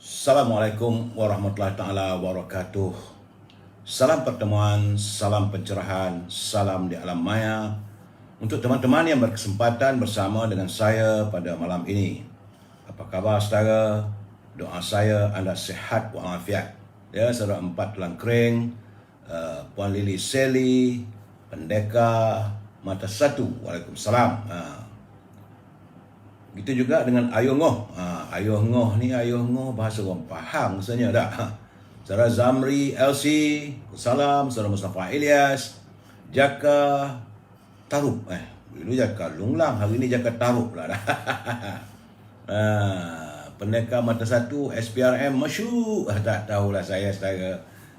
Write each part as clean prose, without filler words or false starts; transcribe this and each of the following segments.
Assalamualaikum warahmatullahi taala wabarakatuh. Salam pertemuan, salam pencerahan, salam di alam maya untuk teman-teman yang berkesempatan bersama dengan saya pada malam ini. Apa khabar saudara? Doa saya anda sihat walafiat. Ya, saudara empat tulang kering, Puan Lili Seli, Pendeka Mata Satu. Waalaikumsalam. Gitu juga dengan Ayuh Ngoh. Ayuh Ngoh ni, Ayuh Ngoh bahasa orang Pahang sebenarnya dah. Saudara Zamri LC, salam. Saudara Mustafa Ilyas, Jaka Tarup. Dulu Jaka Lunglang, hari ni Jaka Tarup lah dah. Pendeka Mata Satu, SPRM masyuk. Tak tahulah saya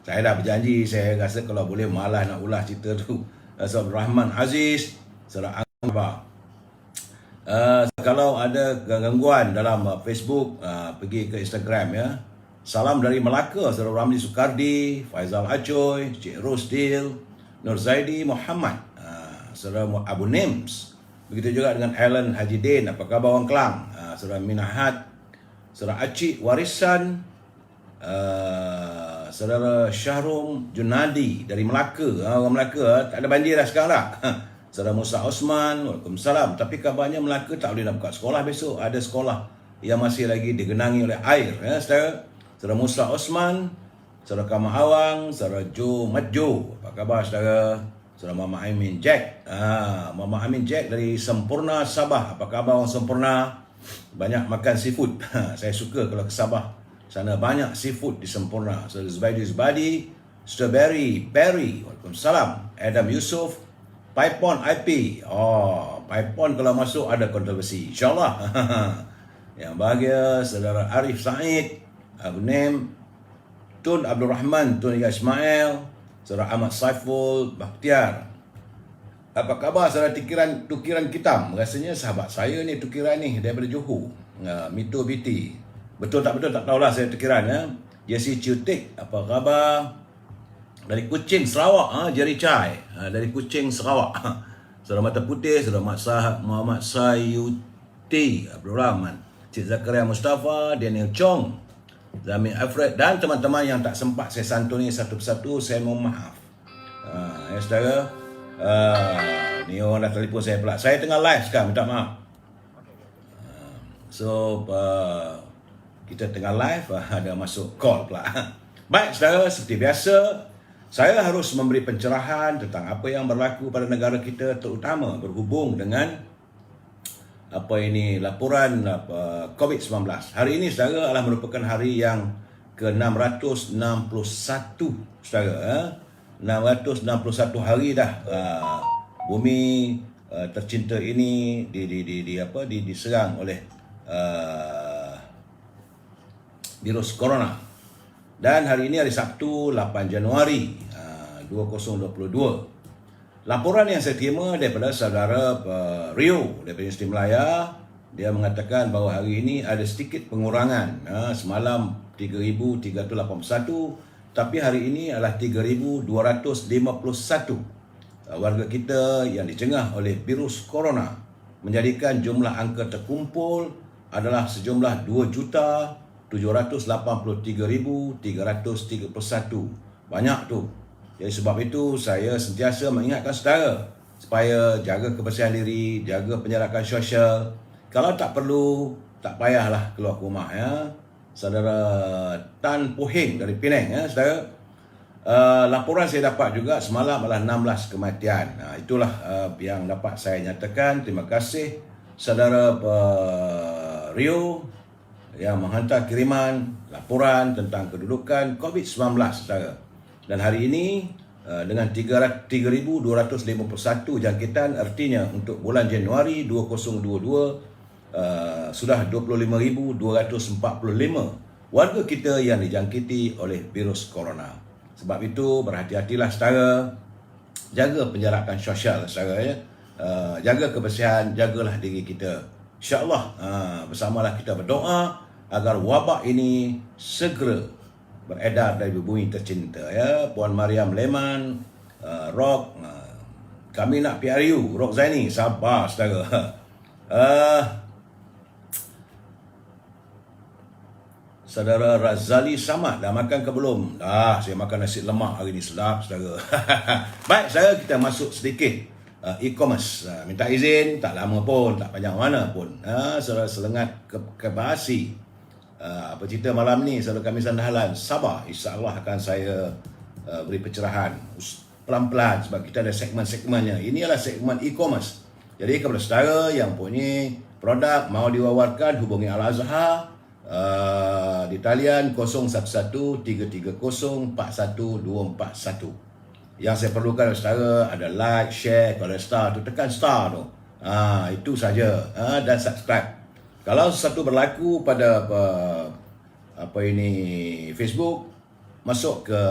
dah berjanji, saya rasa kalau boleh malas nak ulas cerita tu. Saudara Rahman Aziz, Saudara Angba. Kalau ada gangguan dalam Facebook, pergi ke Instagram ya. Salam dari Melaka, Saudara Ramli Sukardi, Faizal Acoy, Cik Rosdil, Nur Zaidi Muhammad, Saudara Abu Nims. Begitu juga dengan Alan Haji Din, apa khabar orang Kelang, Saudara Minahat, Saudara Acik Warisan, Saudara Syahrum Junadi dari Melaka. Orang Melaka tak ada banjir dah sekarang dah. Saudara Musa Osman, Waalaikumsalam. Tapi kabarnya Melaka tak boleh nak buka sekolah besok. Ada sekolah yang masih lagi digenangi oleh air. Ya, saudara. Saudara Musa Osman, Saudara Kamah Awang, Saudara Jo Mat Jo. Apa khabar saudara? Saudara Mama Amin Jack. Mama Amin Jack dari Sempurna Sabah. Apa khabar orang Sempurna? Banyak makan seafood. Saya suka kalau ke Sabah. Sana banyak seafood di Sempurna. Saudara Zubadi, Strawberry, Perry. Waalaikumsalam. Adam Yusof, Paipon IP. Paipon kalau masuk ada kontroversi, InsyaAllah. Yang bahagia, Saudara Arif Said, Abu Nem, Tun Abdul Rahman, Tun Ismail, Saudara Ahmad Saiful Bakhtiar. Apa khabar saudara tukiran kitam? Rasanya sahabat saya ni tukiran ni daripada Johor. Mito BT. Betul tak tahulah saya tukiran ya. Jesse Ciutik, apa khabar? Dari Kuching, Sarawak, Jerry Chai. Dari Kuching, Sarawak. Saudara Mata Putih, Saudara Muhammad Sayuti, Abdul Rahman, Cik Zakaria Mustafa, Daniel Chong, Zamir Alfred dan teman-teman yang tak sempat saya santuni satu persatu, saya mohon maaf. Ya saudara, ni orang dah telefon saya pula. Saya tengah live sekarang, minta maaf. Kita tengah live, ada masuk call pula. Baik saudara, seperti biasa, saya harus memberi pencerahan tentang apa yang berlaku pada negara kita, terutama berhubung dengan laporan COVID-19. Hari ini saudara adalah merupakan hari yang ke-661 saudara. 661 hari dah bumi tercinta ini diserang oleh virus corona. Dan hari ini hari Sabtu 8 Januari 2022. Laporan yang saya terima daripada saudara Rio daripada Universiti Melaya, dia mengatakan bahawa hari ini ada sedikit pengurangan. Semalam 3,381, tapi hari ini adalah 3,251 warga kita yang dicengah oleh virus corona, menjadikan jumlah angka terkumpul adalah sejumlah 2,783,331. Banyak tu. Jadi sebab itu saya sentiasa mengingatkan saudara supaya jaga kebersihan diri, jaga penjarakan sosial. Kalau tak perlu, tak payahlah keluar rumah ya. Saudara Tan Pohing dari Penang ya saudara. Laporan saya dapat juga semalam adalah 16 kematian. Itulah yang dapat saya nyatakan. Terima kasih saudara Rio yang menghantar kiriman laporan tentang kedudukan COVID-19 saudara. Dan hari ini dengan 3,251 jangkitan, artinya untuk bulan Januari 2022 sudah 25,245 warga kita yang dijangkiti oleh virus corona. Sebab itu berhati-hatilah saudara, jaga penjarakan sosial saudara ya. Jaga kebersihan, jagalah diri kita. InsyaAllah bersamalah kita berdoa agar wabak ini segera beredar dari bumi tercinta ya. Puan Mariam Leman, Rock, kami nak PRU, Rock Zaini, sabar saudara. Saudara Razali Samad, dah makan ke belum? Dah, saya makan nasi lemak hari ni, sedap saudara. Baik, saudara, kita masuk sedikit e-commerce. Minta izin, tak lama pun, tak panjang mana pun. Saudara selengat kebahasi. Apa cerita malam ni, saudara kami sandahalan. Sabar, insya-Allah akan saya beri pencerahan pelan-pelan sebab kita ada segmen-segmennya. Ini adalah segmen e-commerce. Jadi kepada saudara yang punya produk mau diwawarkan, hubungi Al-Azhar di talian 0113304141. Yang saya perlukan saudara ada like, share, kalau ada star tu tekan star tu. Itu saja. Dan subscribe. Kalau sesuatu berlaku pada Facebook, masuk ke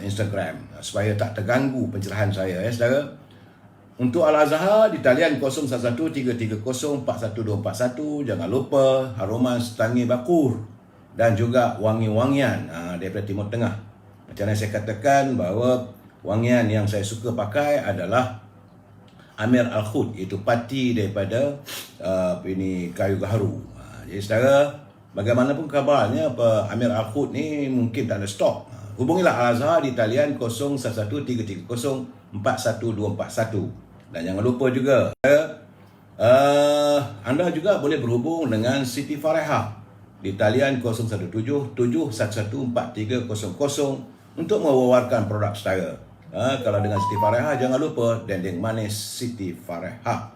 Instagram supaya tak terganggu pencerahan saya saudara. Untuk Al-Azhar di talian 0113304141. Jangan lupa haruman setangi bakur dan juga wangi-wangian daripada Timur Tengah. Macam yang saya katakan bahawa wangian yang saya suka pakai adalah Amir Al-Khud, iaitu pati daripada kayu gaharu. Jadi saudara, bagaimanapun kabarnya Amir Al-Khud ni mungkin tak ada stok. Hubungilah Al-Azhar di talian 0113304141. Dan jangan lupa juga anda juga boleh berhubung dengan Siti Farehah di talian 0177114300 untuk mewawarkan produk saudara. Kalau dengan Siti Farehah, jangan lupa dendeng manis Siti Farehah.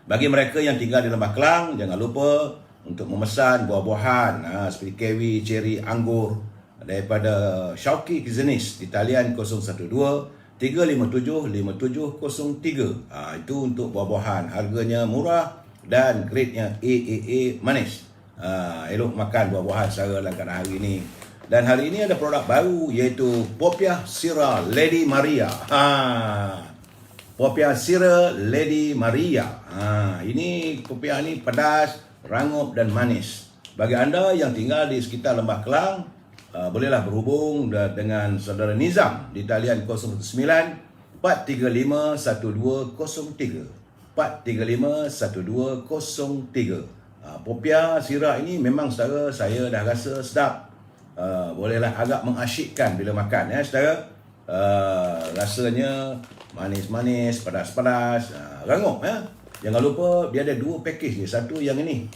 Bagi mereka yang tinggal di Lembah Kelang, jangan lupa untuk memesan buah-buahan seperti kiwi, ceri, anggur daripada Syauqi Kizanis di talian 0123575703. Itu untuk buah-buahan, harganya murah dan grade-nya AAA manis. Elok makan buah-buahan secara dalam keadaan hari ini. Dan hari ini ada produk baru iaitu Popiah Sirah Lady Maria. Popiah Sirah Lady Maria. Ini popiah ni pedas, rangup dan manis. Bagi anda yang tinggal di sekitar Lembah Kelang, bolehlah berhubung dengan saudara Nizam di talian 0914351203. 4351203. Popiah Sirah ini memang saudara saya dah rasa sedap. Bolehlah agak mengasyikkan bila makan saudara. Rasanya manis-manis, pedas-pedas, rangup Jangan lupa dia ada dua package ni, satu yang ini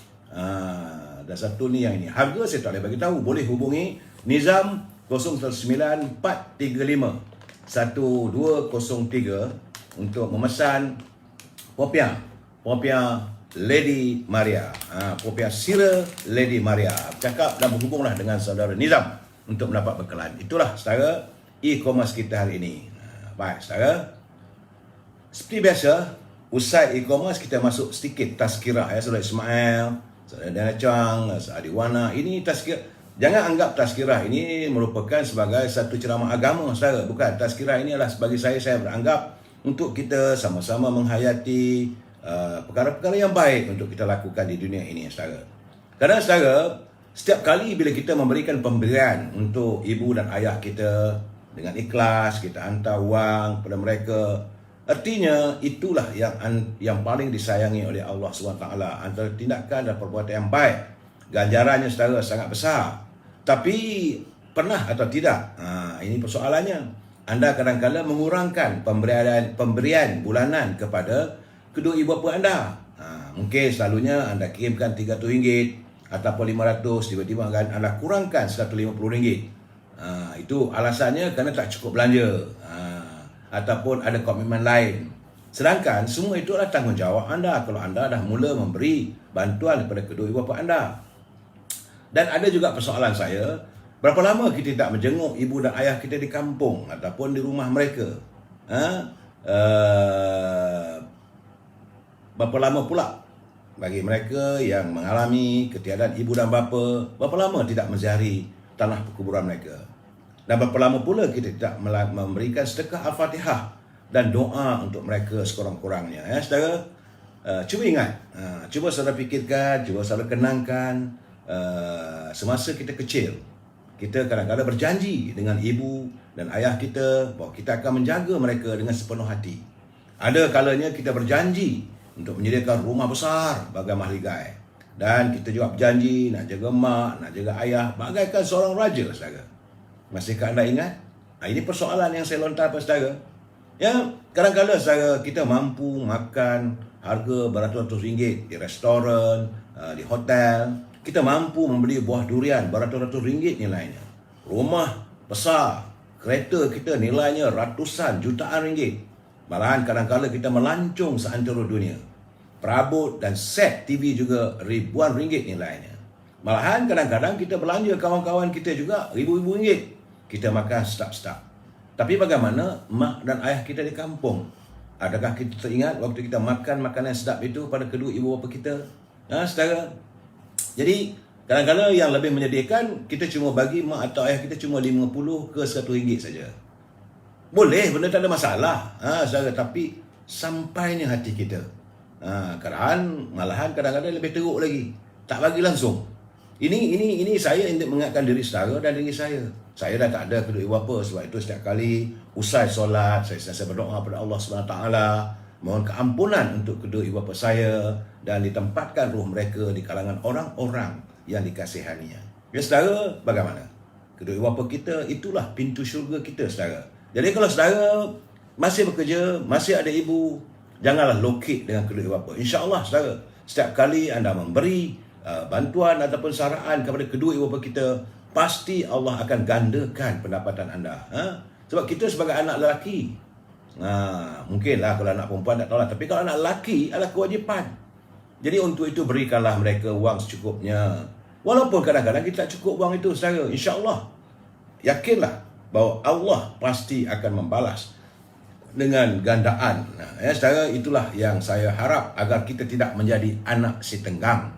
dan satu ni yang ini. Harga saya tak boleh bagi tahu. Boleh hubungi Nizam 0943511203 untuk memesan popiah Lady Maria. Popiah Sirah Lady Maria. Cakap dan berhubunglah dengan saudara Nizam untuk mendapat bekalan. Itulah saudara e-commerce kita hari ini. Baik saudara, seperti biasa usai e-commerce kita masuk sedikit tazkirah saudara Ismail, saudara Dana Chang, saudara Adiwana. Ini tazkirah. Jangan anggap tazkirah ini merupakan sebagai satu ceramah agama saudara. Bukan. Tazkirah ini adalah sebagai saya beranggap untuk kita sama-sama menghayati perkara-perkara yang baik untuk kita lakukan di dunia ini saudara. Kerana saudara, setiap kali bila kita memberikan pemberian untuk ibu dan ayah kita dengan ikhlas, kita hantar wang kepada mereka, artinya itulah yang paling disayangi oleh Allah SWT. Antara tindakan dan perbuatan yang baik, ganjarannya saudara sangat besar. Tapi pernah atau tidak? Ini persoalannya. Anda kadang-kadang mengurangkan pemberian bulanan kepada kedua ibu bapa anda. Mungkin selalunya anda kirimkan RM300 ataupun RM500, tiba-tiba anda kurangkan RM150. Itu alasannya kerana tak cukup belanja, ataupun ada komitmen lain. Sedangkan semua itu adalah tanggungjawab anda kalau anda dah mula memberi bantuan kepada kedua ibu bapa anda. Dan ada juga persoalan saya, berapa lama kita tak menjenguk ibu dan ayah kita di kampung ataupun di rumah mereka? Berapa lama pula bagi mereka yang mengalami ketiadaan ibu dan bapa, berapa lama tidak menziarahi tanah perkuburan mereka? Dan berapa lama pula kita tidak memberikan sedekah Al-Fatihah dan doa untuk mereka sekurang-kurangnya saudara? Cuba ingat, cuba saudara fikirkan, cuba saudara kenangkan. Semasa kita kecil, kita kadang-kadang berjanji dengan ibu dan ayah kita bahawa kita akan menjaga mereka dengan sepenuh hati. Ada kalanya kita berjanji untuk menyediakan rumah besar bagi mahligai. Dan kita juga berjanji nak jaga mak, nak jaga ayah, bagaikan seorang raja, saudara. Masihkah anda ingat? Ini persoalan yang saya lontar pada saudara. Ya, kadang-kadang saudara kita mampu makan harga beratus-ratus ringgit di restoran, di hotel. Kita mampu membeli buah durian beratus-ratus ringgit nilainya. Rumah besar, kereta kita nilainya ratusan jutaan ringgit. Malahan kadang-kadang kita melancong seantero dunia. Perabot dan set TV juga ribuan ringgit nilainya. Malahan kadang-kadang kita belanja kawan-kawan kita juga ribu-ribu ringgit. Kita makan sedap-sedap. Tapi bagaimana mak dan ayah kita di kampung? Adakah kita teringat waktu kita makan makanan sedap itu pada kedua ibu bapa kita? Saudara. Jadi, kadang-kadang yang lebih menyedihkan, kita cuma bagi mak atau ayah kita cuma 50 ke 100 ringgit saja. Boleh, benda tak ada masalah. Saudara, tapi sampainya hati kita. Malahan kadang-kadang lebih teruk lagi. Tak bagi langsung. Ini saya untuk mengingatkan diri saudara dan diri saya. Saya dah tak ada kedua ibu bapa, sebab itu setiap kali usai solat, saya sentiasa berdoa kepada Allah SWT, mohon keampunan untuk kedua ibu bapa saya dan ditempatkan ruh mereka di kalangan orang-orang yang dikasihaninya. Ya saudara, bagaimana? Kedua ibu bapa kita itulah pintu syurga kita, saudara. Jadi kalau saudara masih bekerja, masih ada ibu, janganlah lokit dengan kedua ibu bapa. InsyaAllah saudara, setiap kali anda memberi bantuan ataupun saraan kepada kedua ibu bapa kita, pasti Allah akan gandakan pendapatan anda. Sebab kita sebagai anak lelaki, mungkinlah kalau anak perempuan tak tahulah, tapi kalau anak lelaki adalah kewajipan. Jadi untuk itu berikanlah mereka wang secukupnya. Walaupun kadang-kadang kita tak cukup wang itu, saudara, insya-Allah yakinlah bahawa Allah pasti akan membalas dengan gandaan. Saudara, itulah yang saya harap agar kita tidak menjadi anak si tenggang.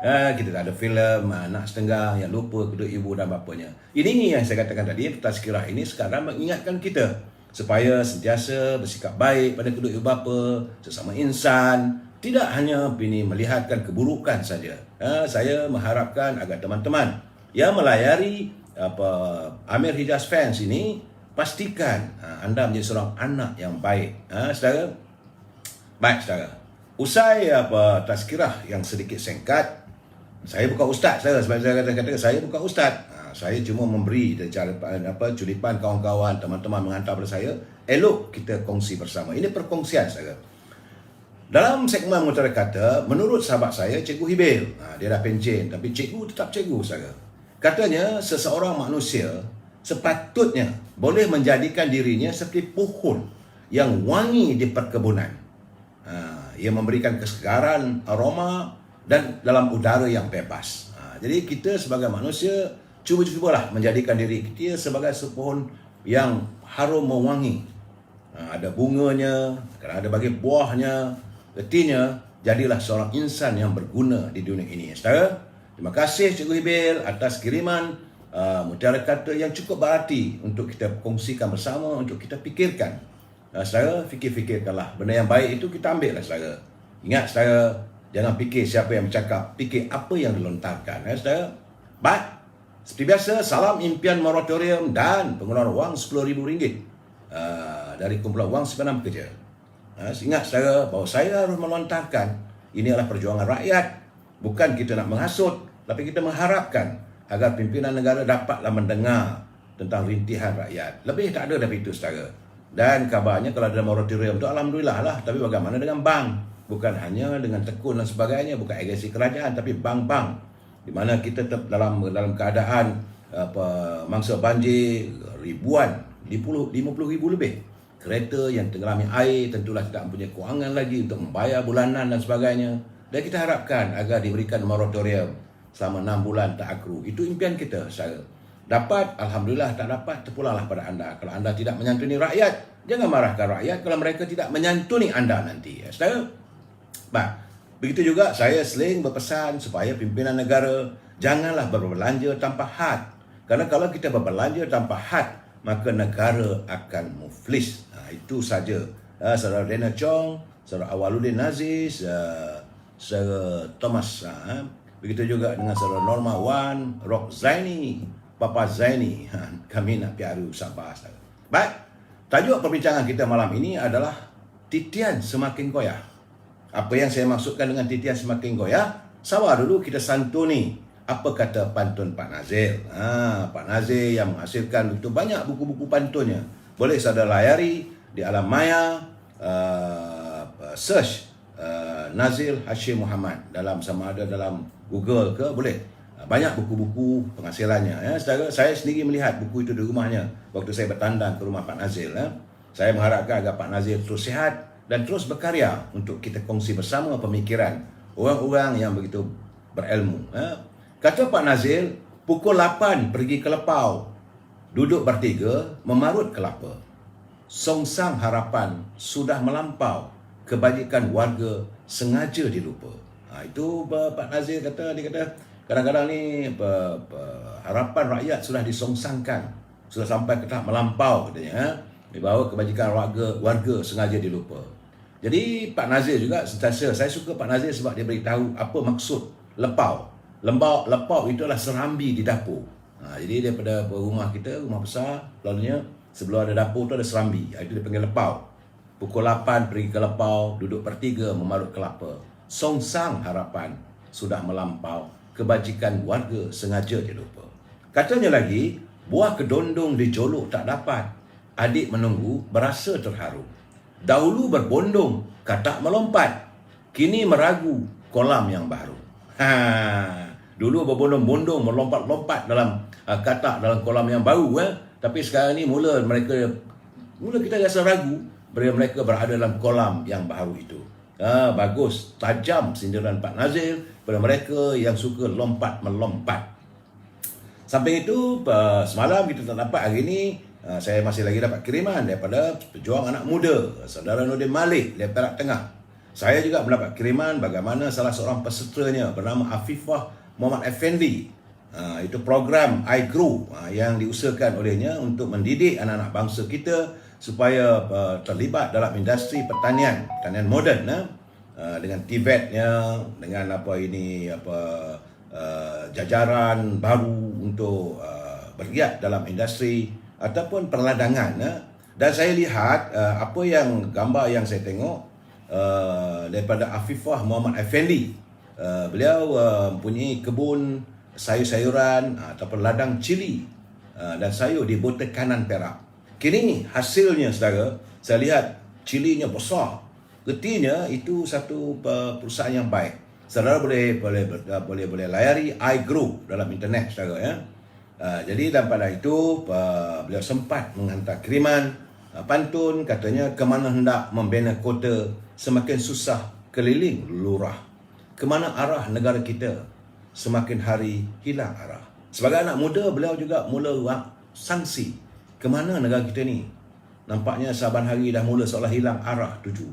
Kita tak ada filem anak setengah yang lupa kedua ibu dan bapanya. Ini yang saya katakan tadi, tazkirah ini sekarang mengingatkan kita supaya sentiasa bersikap baik pada kedua ibu bapa, sesama insan, tidak hanya melihatkan keburukan saja. Saya mengharapkan agar teman-teman yang melayari Amir Hijaz Fans ini, pastikan anda menjadi seorang anak yang baik. Saudara, baik saudara. Usai tazkirah yang sedikit singkat, saya bukan ustaz, saudara. Sebab saya kata saya bukan ustaz. Saya cuma memberi culipan kawan-kawan, teman-teman menghantar pada saya. Elok kita kongsi bersama. Ini perkongsian, saudara. Dalam segmen Mutiara Kata, menurut sahabat saya, Cikgu Hibil, dia dah pencen, tapi cikgu tetap cikgu, saudara. Katanya, seseorang manusia sepatutnya boleh menjadikan dirinya seperti pohon yang wangi di perkebunan. Ia memberikan kesegaran, aroma dan dalam udara yang bebas. Jadi kita sebagai manusia cubalah menjadikan diri kita sebagai sepohon yang harum mewangi. Ada bunganya, ada bagi buahnya. Artinya jadilah seorang insan yang berguna di dunia ini. Saudara, terima kasih Cikgu Hibil atas kiriman Mutiara Kata yang cukup berarti untuk kita kongsikan bersama, untuk kita fikirkan. Saudara, fikirkanlah. Benda yang baik itu kita ambillah, saudara. Ingat, saudara, jangan fikir siapa yang bercakap, fikir apa yang dilontarkan. Saudara, baik. Seperti biasa, salam impian moratorium dan pengeluaran wang RM10,000 dari kumpulan wang simpangan pekerja. Ingat, saudara, bahawa saya harus melontarkan ini adalah perjuangan rakyat. Bukan kita nak menghasut, tapi kita mengharapkan agar pimpinan negara dapatlah mendengar tentang rintihan rakyat. Lebih tak ada dari itu, saudara. Dan kabarnya kalau ada moratorium itu, alhamdulillah lah. Tapi bagaimana dengan bank? Bukan hanya dengan tekun dan sebagainya, bukan agensi kerajaan, tapi bank-bank di mana kita tetap dalam keadaan mangsa banjir ribuan, 50,000 lebih kereta yang tenggelami air, tentulah tidak mempunyai kewangan lagi untuk membayar bulanan dan sebagainya. Dan kita harapkan agar diberikan moratorium selama 6 bulan tak akru. Itu impian kita, saudara. Dapat, alhamdulillah. Tak dapat, terpulanglah pada anda. Kalau anda tidak menyantuni rakyat, jangan marahkan rakyat kalau mereka tidak menyantuni anda nanti, saudara. Baik, begitu juga saya sering berpesan supaya pimpinan negara janganlah berbelanja tanpa had. Karena kalau kita berbelanja tanpa had, maka negara akan muflis. Itu saja. Saudara Dana Chong, saudara Awaluddin Aziz, saudara Thomas, begitu juga dengan saudara Norma Wan, Rock Zaini, Papa Zaini. Kami nak piaru Sabah. Baik, tajuk perbincangan kita malam ini adalah titian semakin goyah. Apa yang saya maksudkan dengan titian semakin goyah? Sabar dulu kita santuni apa kata pantun Pak Nazil. Pak Nazil yang menghasilkan begitu banyak buku-buku pantunnya. Boleh saudara layari di alam maya, search Nazil Hashim Muhammad dalam, sama ada dalam Google ke, boleh. Banyak buku-buku penghasilannya. Ya. Saya sendiri melihat buku itu di rumahnya waktu saya bertandang ke rumah Pak Nazil. Ya. Saya mengharapkan agar Pak Nazil terus sihat dan terus berkarya untuk kita kongsi bersama pemikiran orang-orang yang begitu berilmu. Ya. Kata Pak Nazil, pukul 8 pergi ke Lepau, duduk bertiga, memarut kelapa. Songsang harapan sudah melampau, kebajikan warga sengaja dilupa. Itu Pak Nazil kata, dia kata kadang-kadang ni harapan rakyat sudah disongsangkan, sudah sampai ke tahap melampau katanya. Bahawa kebajikan warga sengaja dilupa. Jadi Pak Nazil juga sentiasa, saya suka Pak Nazil sebab dia beritahu apa maksud lepau. Lepau itu adalah serambi di dapur. Jadi daripada rumah kita, rumah besar, lalunya sebelum ada dapur tu ada serambi. Itu dia panggil lepau. Pukul 8 pergi ke Lepau, duduk bertiga memarut kelapa. Songsang harapan sudah melampau, kebajikan warga sengaja dilupa. Katanya lagi, buah kedondong dijolok tak dapat, adik menunggu berasa terharu. Dahulu berbondong, katak melompat, kini meragu kolam yang baru. Dulu berbondong-bondong, melompat-lompat dalam katak dalam kolam yang baru. Tapi sekarang ni mula kita rasa ragu bila mereka berada dalam kolam yang baru itu. Bagus, tajam sindiran Pak Nazil pada mereka yang suka lompat-melompat. Sampai itu, semalam kita tak dapat, hari ini saya masih lagi dapat kiriman daripada pejuang anak muda, saudara Nordin Malik dari Perak Tengah. Saya juga mendapat kiriman bagaimana salah seorang pesertanya bernama Afifah Muhammad Effendi. Itu program iGrow yang diusahakan olehnya untuk mendidik anak-anak bangsa kita supaya terlibat dalam industri pertanian moden, dengan TVET-nya, dengan jajaran baru untuk bergiat dalam industri ataupun perladangan. Dan saya lihat gambar yang saya tengok daripada Afifah Muhammad Effendi. Beliau mempunyai kebun sayur-sayuran ataupun ladang cili dan sayur di Bota Kanan Perak. Kini hasilnya, saudara, saya lihat cilinya besar. Artinya itu satu perusahaan yang baik. Saudara boleh layari iGrow dalam internet, saudara, ya. Jadi dan pada itu beliau sempat menghantar kiriman pantun, katanya, kemana hendak membina kota, semakin susah keliling lurah. Kemana arah negara kita, semakin hari hilang arah. Sebagai anak muda, beliau juga mula sangsi, kemana negara kita ni? Nampaknya saban hari dah mula seolah hilang arah tuju.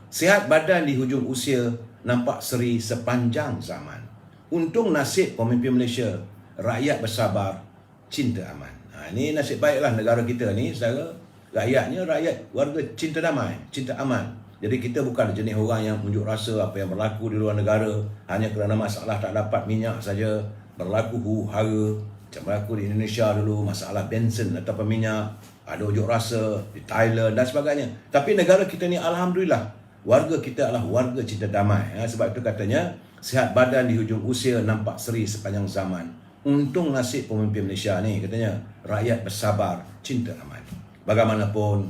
Sihat badan di hujung usia, nampak seri sepanjang zaman. Untung nasib pemimpin Malaysia, rakyat bersabar, cinta aman. Ini nasib baiklah negara kita ni, saudara. Rakyatnya rakyat warga cinta damai, cinta aman. Jadi kita bukan jenis orang yang unjuk rasa apa yang berlaku di luar negara hanya kerana masalah tak dapat minyak saja, berlaku huru-hara. Macam berlaku di Indonesia dulu, masalah bensin atau minyak, ada unjuk rasa di Thailand dan sebagainya. Tapi negara kita ni, alhamdulillah, warga kita adalah warga cinta damai. Sebab itu katanya, sihat badan di hujung usia, nampak seri sepanjang zaman. Untung nasib pemimpin Malaysia ni, katanya, rakyat bersabar, cinta aman. Bagaimanapun,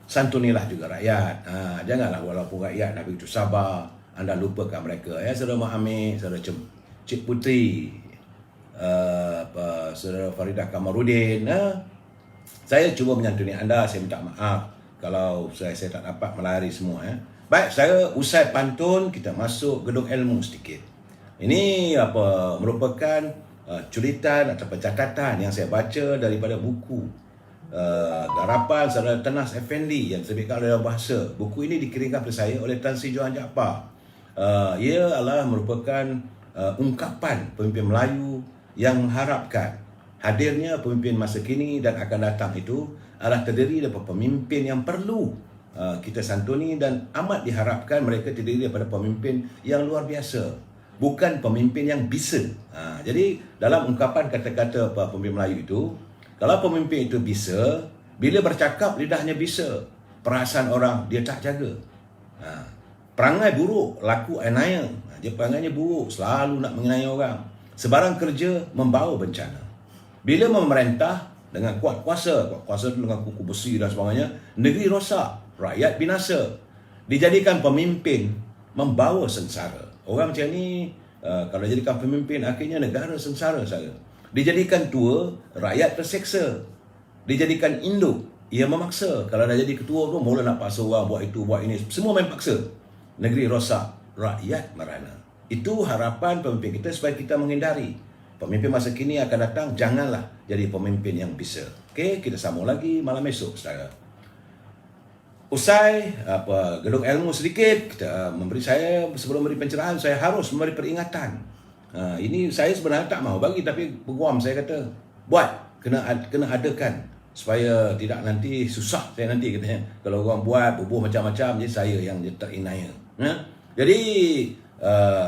santunilah juga rakyat. Janganlah walaupun rakyat dah begitu sabar, anda lupakan mereka. Saudara Mak Amir, saudara Cik Putri, saudara Faridah Kamarudin. Saya cuba menyantuni anda, saya minta maaf kalau saya tak dapat melari semua. Baik, saya usai pantun, kita masuk gedung ilmu sedikit. Ini merupakan curitan atau catatan yang saya baca daripada buku garapan saudara Tenas Effendi yang terbitkan dalam bahasa. Buku ini dikirimkan kepada saya oleh Tan Sri Johan Jaafar. Ia adalah merupakan ungkapan pemimpin Melayu yang mengharapkan hadirnya pemimpin masa kini dan akan datang itu adalah terdiri daripada pemimpin yang perlu kita santuni, dan amat diharapkan mereka terdiri daripada pemimpin yang luar biasa, bukan pemimpin yang bisa. Jadi dalam ungkapan kata-kata pemimpin Melayu itu, kalau pemimpin itu bisa, bila bercakap lidahnya bisa, perasaan orang dia tak jaga. Perangai buruk, laku anaya. Dia perangannya buruk, selalu nak mengenai orang. Sebarang kerja membawa bencana. Bila memerintah dengan kuat kuasa tu dengan kuku besi dan sebagainya, negeri rosak, rakyat binasa. Dijadikan pemimpin membawa sengsara. Orang macam ni, kalau jadikan pemimpin, akhirnya negara sengsara saya. Dijadikan tua, rakyat terseksa. Dijadikan induk, ia memaksa. Kalau dah jadi ketua tu, mula nak paksa orang buat itu, buat ini. Semua main paksa. Negeri rosak, rakyat merana. Itu harapan pemimpin kita supaya kita menghindari. Pemimpin masa kini akan datang, janganlah jadi pemimpin yang bisa. Okey, kita sambung lagi malam esok, saudara. Usai gedung ilmu sedikit, kita saya sebelum memberi pencerahan, saya harus memberi peringatan. Ini saya sebenarnya tak mahu bagi, tapi peguam saya kata, buat, kena adakan supaya tidak nanti susah saya nanti katanya. Kalau orang buat bubuh macam-macam, jadi saya yang terinaya. Jadi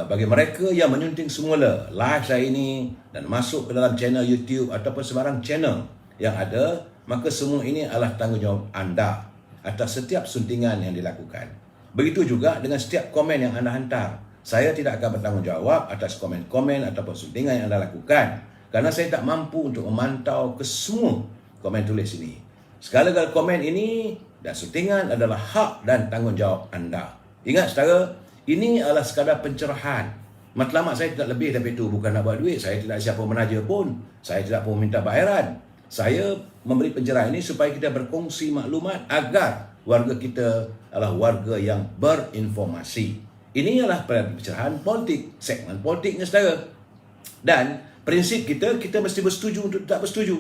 bagi mereka yang menyunting semula live saya ini dan masuk ke dalam channel YouTube ataupun sebarang channel yang ada, maka semua ini adalah tanggungjawab anda atas setiap suntingan yang dilakukan. Begitu juga dengan setiap komen yang anda hantar. Saya tidak akan bertanggungjawab atas komen-komen ataupun suntingan yang anda lakukan, kerana saya tak mampu untuk memantau ke semua komen tulis ini. Segala-gala komen ini dan suntingan adalah hak dan tanggungjawab anda. Ingat saudara, ini adalah sekadar pencerahan. Matlamat saya tidak lebih daripada itu. Bukan nak buat duit. Saya tidak siapa menaja pun. Saya tidak pun minta bayaran. Saya memberi pencerahan ini supaya kita berkongsi maklumat agar warga kita adalah warga yang berinformasi. Ini adalah pencerahan politik, segmen politiknya saudara. Dan prinsip kita mesti bersetuju untuk tak bersetuju.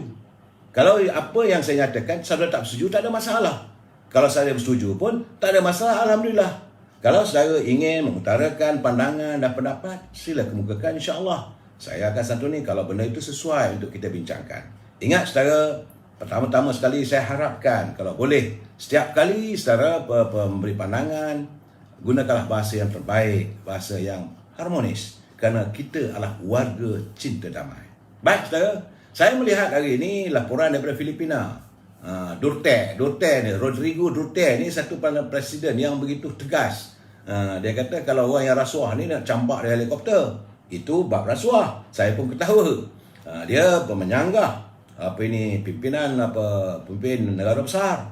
Kalau apa yang saya nyatakan saudara tak bersetuju, tak ada masalah. Kalau saya bersetuju pun tak ada masalah, alhamdulillah. Kalau saudara ingin mengutarakan pandangan dan pendapat, sila kemukakan, insya-Allah. Saya akan santuni kalau benda itu sesuai untuk kita bincangkan. Ingat saudara, pertama-tama sekali saya harapkan kalau boleh setiap kali saudara memberi pandangan, gunakanlah bahasa yang terbaik, bahasa yang harmonis, kerana kita adalah warga cinta damai. Baik saudara, saya melihat hari ini laporan daripada Filipina. Duterte ni, Rodrigo Duterte ni satu presiden yang begitu tegas. Dia kata kalau orang yang rasuah ni nak campak dari helikopter, itu bab rasuah. Saya pun ketawa. Dia menyanggah pimpinan pemimpin negara besar.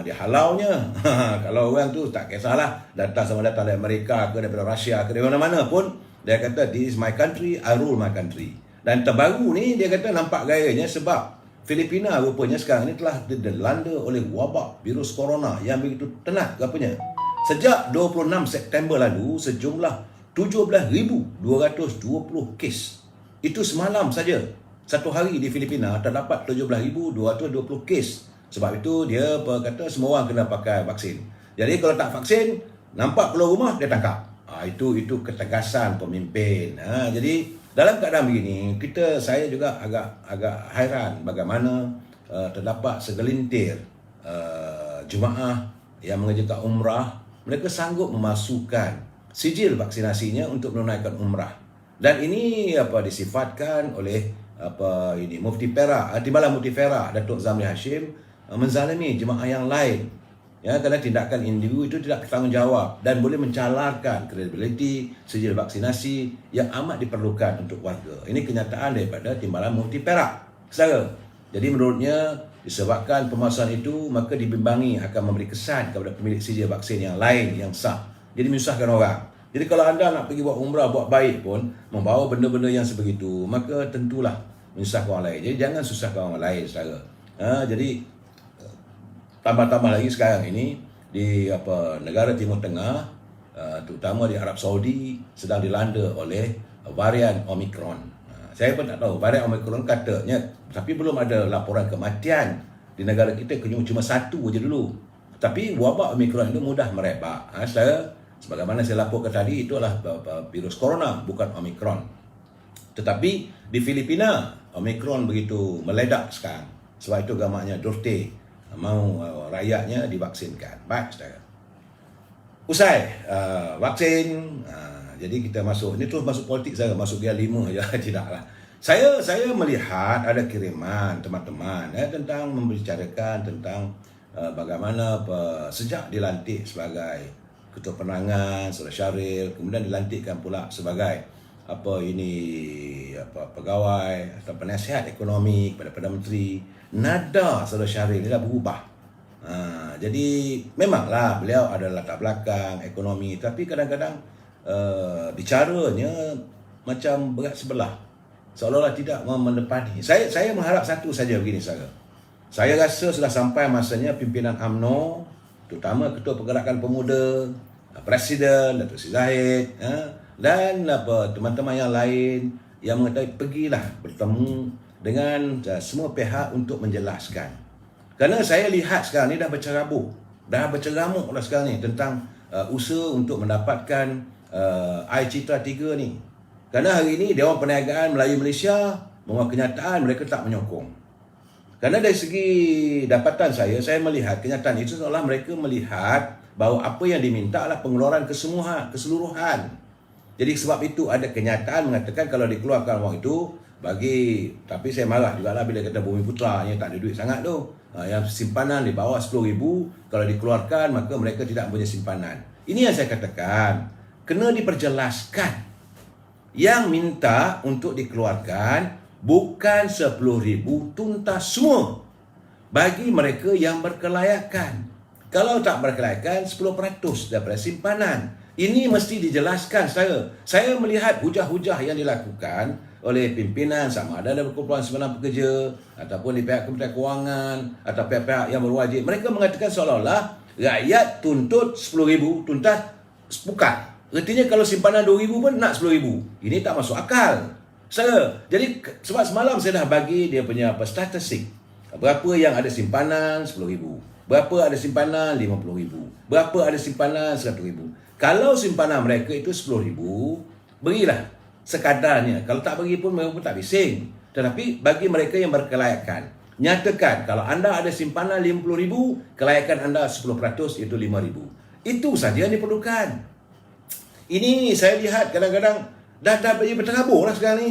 Dia halaunya. Kalau orang tu tak kisahlah datang sama datang dari Amerika ke daripada Rusia ke dari mana-mana pun, dia kata this is my country, I rule my country. Dan terbaru ni dia kata nampak gayanya sebab Filipina rupanya sekarang ni telah dilanda oleh wabak virus corona yang begitu tenat rupanya. Sejak 26 September lalu, sejumlah 17,220 kes. Itu semalam saja. Satu hari di Filipina terdapat 17,220 kes. Sebab itu dia kata semua orang kena pakai vaksin. Jadi kalau tak vaksin, nampak keluar rumah, dia tangkap. Itu ketegasan pemimpin. Jadi dalam keadaan begini, saya juga agak hairan bagaimana terdapat segelintir jemaah yang mengerjakan umrah, mereka sanggup memasukkan sijil vaksinasinya untuk menunaikan umrah. Dan ini disifatkan oleh Mufti Perak, Timbalan Mufti Perak, Datuk Zamri Hashim menzalimi jemaah yang lain. Ya, kerana tindakan individu itu tidak bertanggungjawab dan boleh mencalarkan kredibiliti sijil vaksinasi yang amat diperlukan untuk warga. Ini kenyataan daripada Timbalan Mufti Perak, saudara. Jadi menurutnya disebabkan pemasukan itu, maka dibimbangi akan memberi kesan kepada pemilik sijil vaksin yang lain yang sah. Jadi menyusahkan orang. Jadi kalau anda nak pergi buat umrah, buat baik pun, membawa benda-benda yang sebegitu, maka tentulah menyusahkan orang lain. Jadi jangan susahkan orang lain, saudara. Jadi tambah-tambah lagi sekarang ini di negara Timur Tengah, terutama di Arab Saudi, sedang dilanda oleh varian Omicron. Saya pun tak tahu varian Omicron katanya, tapi belum ada laporan kematian di negara kita, cuma satu aja dulu. Tapi wabak Omicron itu mudah merebak. Sebagaimana saya laporkan tadi, itu adalah virus corona, bukan Omicron. Tetapi di Filipina, Omicron begitu meledak sekarang. Sebab itu gamaknya Duterte mau rakyatnya divaksinkan. Baik, saudara. Usai vaksin, jadi kita masuk, ini terus masuk politik saya, masuk gear 5 je. Tidaklah. Saya melihat ada kiriman teman-teman tentang membicarakan tentang bagaimana sejak dilantik sebagai Ketua Penerangan Saudara Syahril, kemudian dilantikkan pula sebagai pegawai atau penasihat ekonomi kepada Perdana Menteri. Nada Saudara Syahril ni dah berubah. Jadi memanglah beliau ada latar belakang ekonomi, tapi kadang-kadang bicaranya macam berat sebelah, seolah-olah tidak menepani. Saya mengharap satu saja begini saja. Saya rasa sudah sampai masanya pimpinan UMNO, terutama Ketua Pergerakan Pemuda, Presiden Datuk Seri Zahid, dan teman-teman yang lain yang mengetahui, pergilah bertemu dengan semua pihak untuk menjelaskan. Kerana saya lihat sekarang ni dah bercerabut, dah berceramuk dah sekarang ni tentang usaha untuk mendapatkan air Citra 3 ni. Kerana hari ini Dewan Perniagaan Melayu Malaysia membuat kenyataan mereka tak menyokong. Kerana dari segi dapatan saya melihat kenyataan itu seolah mereka melihat bahawa apa yang diminta adalah pengeluaran keseluruhan. Jadi sebab itu ada kenyataan mengatakan kalau dikeluarkan wang itu tapi saya marah jugalah bila kata Bumi Putra yang tak ada duit sangat tu. Yang simpanan di bawah 10,000 kalau dikeluarkan maka mereka tidak punya simpanan. Ini yang saya katakan, kena diperjelaskan. Yang minta untuk dikeluarkan bukan 10,000 tuntas semua bagi mereka yang berkelayakan. Kalau tak berkelayakan 10% daripada simpanan. Ini mesti dijelaskan saya melihat hujah-hujah yang dilakukan oleh pimpinan, sama ada dari kumpulan sebenar pekerja ataupun di pihak Kementerian Kewangan atau pihak-pihak yang berwajib. Mereka mengatakan seolah-olah rakyat tuntut 10,000 tuntas. Bukan. Artinya kalau simpanan 2,000 pun nak 10,000. Ini tak masuk akal. Jadi sebab semalam saya dah bagi dia punya statistik. Berapa yang ada simpanan 10,000. Berapa ada simpanan 50,000. Berapa ada simpanan 100,000. Kalau simpanan mereka itu 10,000, berilah sekadarnya. Kalau tak bagi pun mereka pun tak bising. Tetapi bagi mereka yang berkelayakan, nyatakan kalau anda ada simpanan 50,000, kelayakan anda 10% iaitu 5,000. Itu saja yang diperlukan. Ini saya lihat kadang-kadang dah berterabur lah sekarang ni.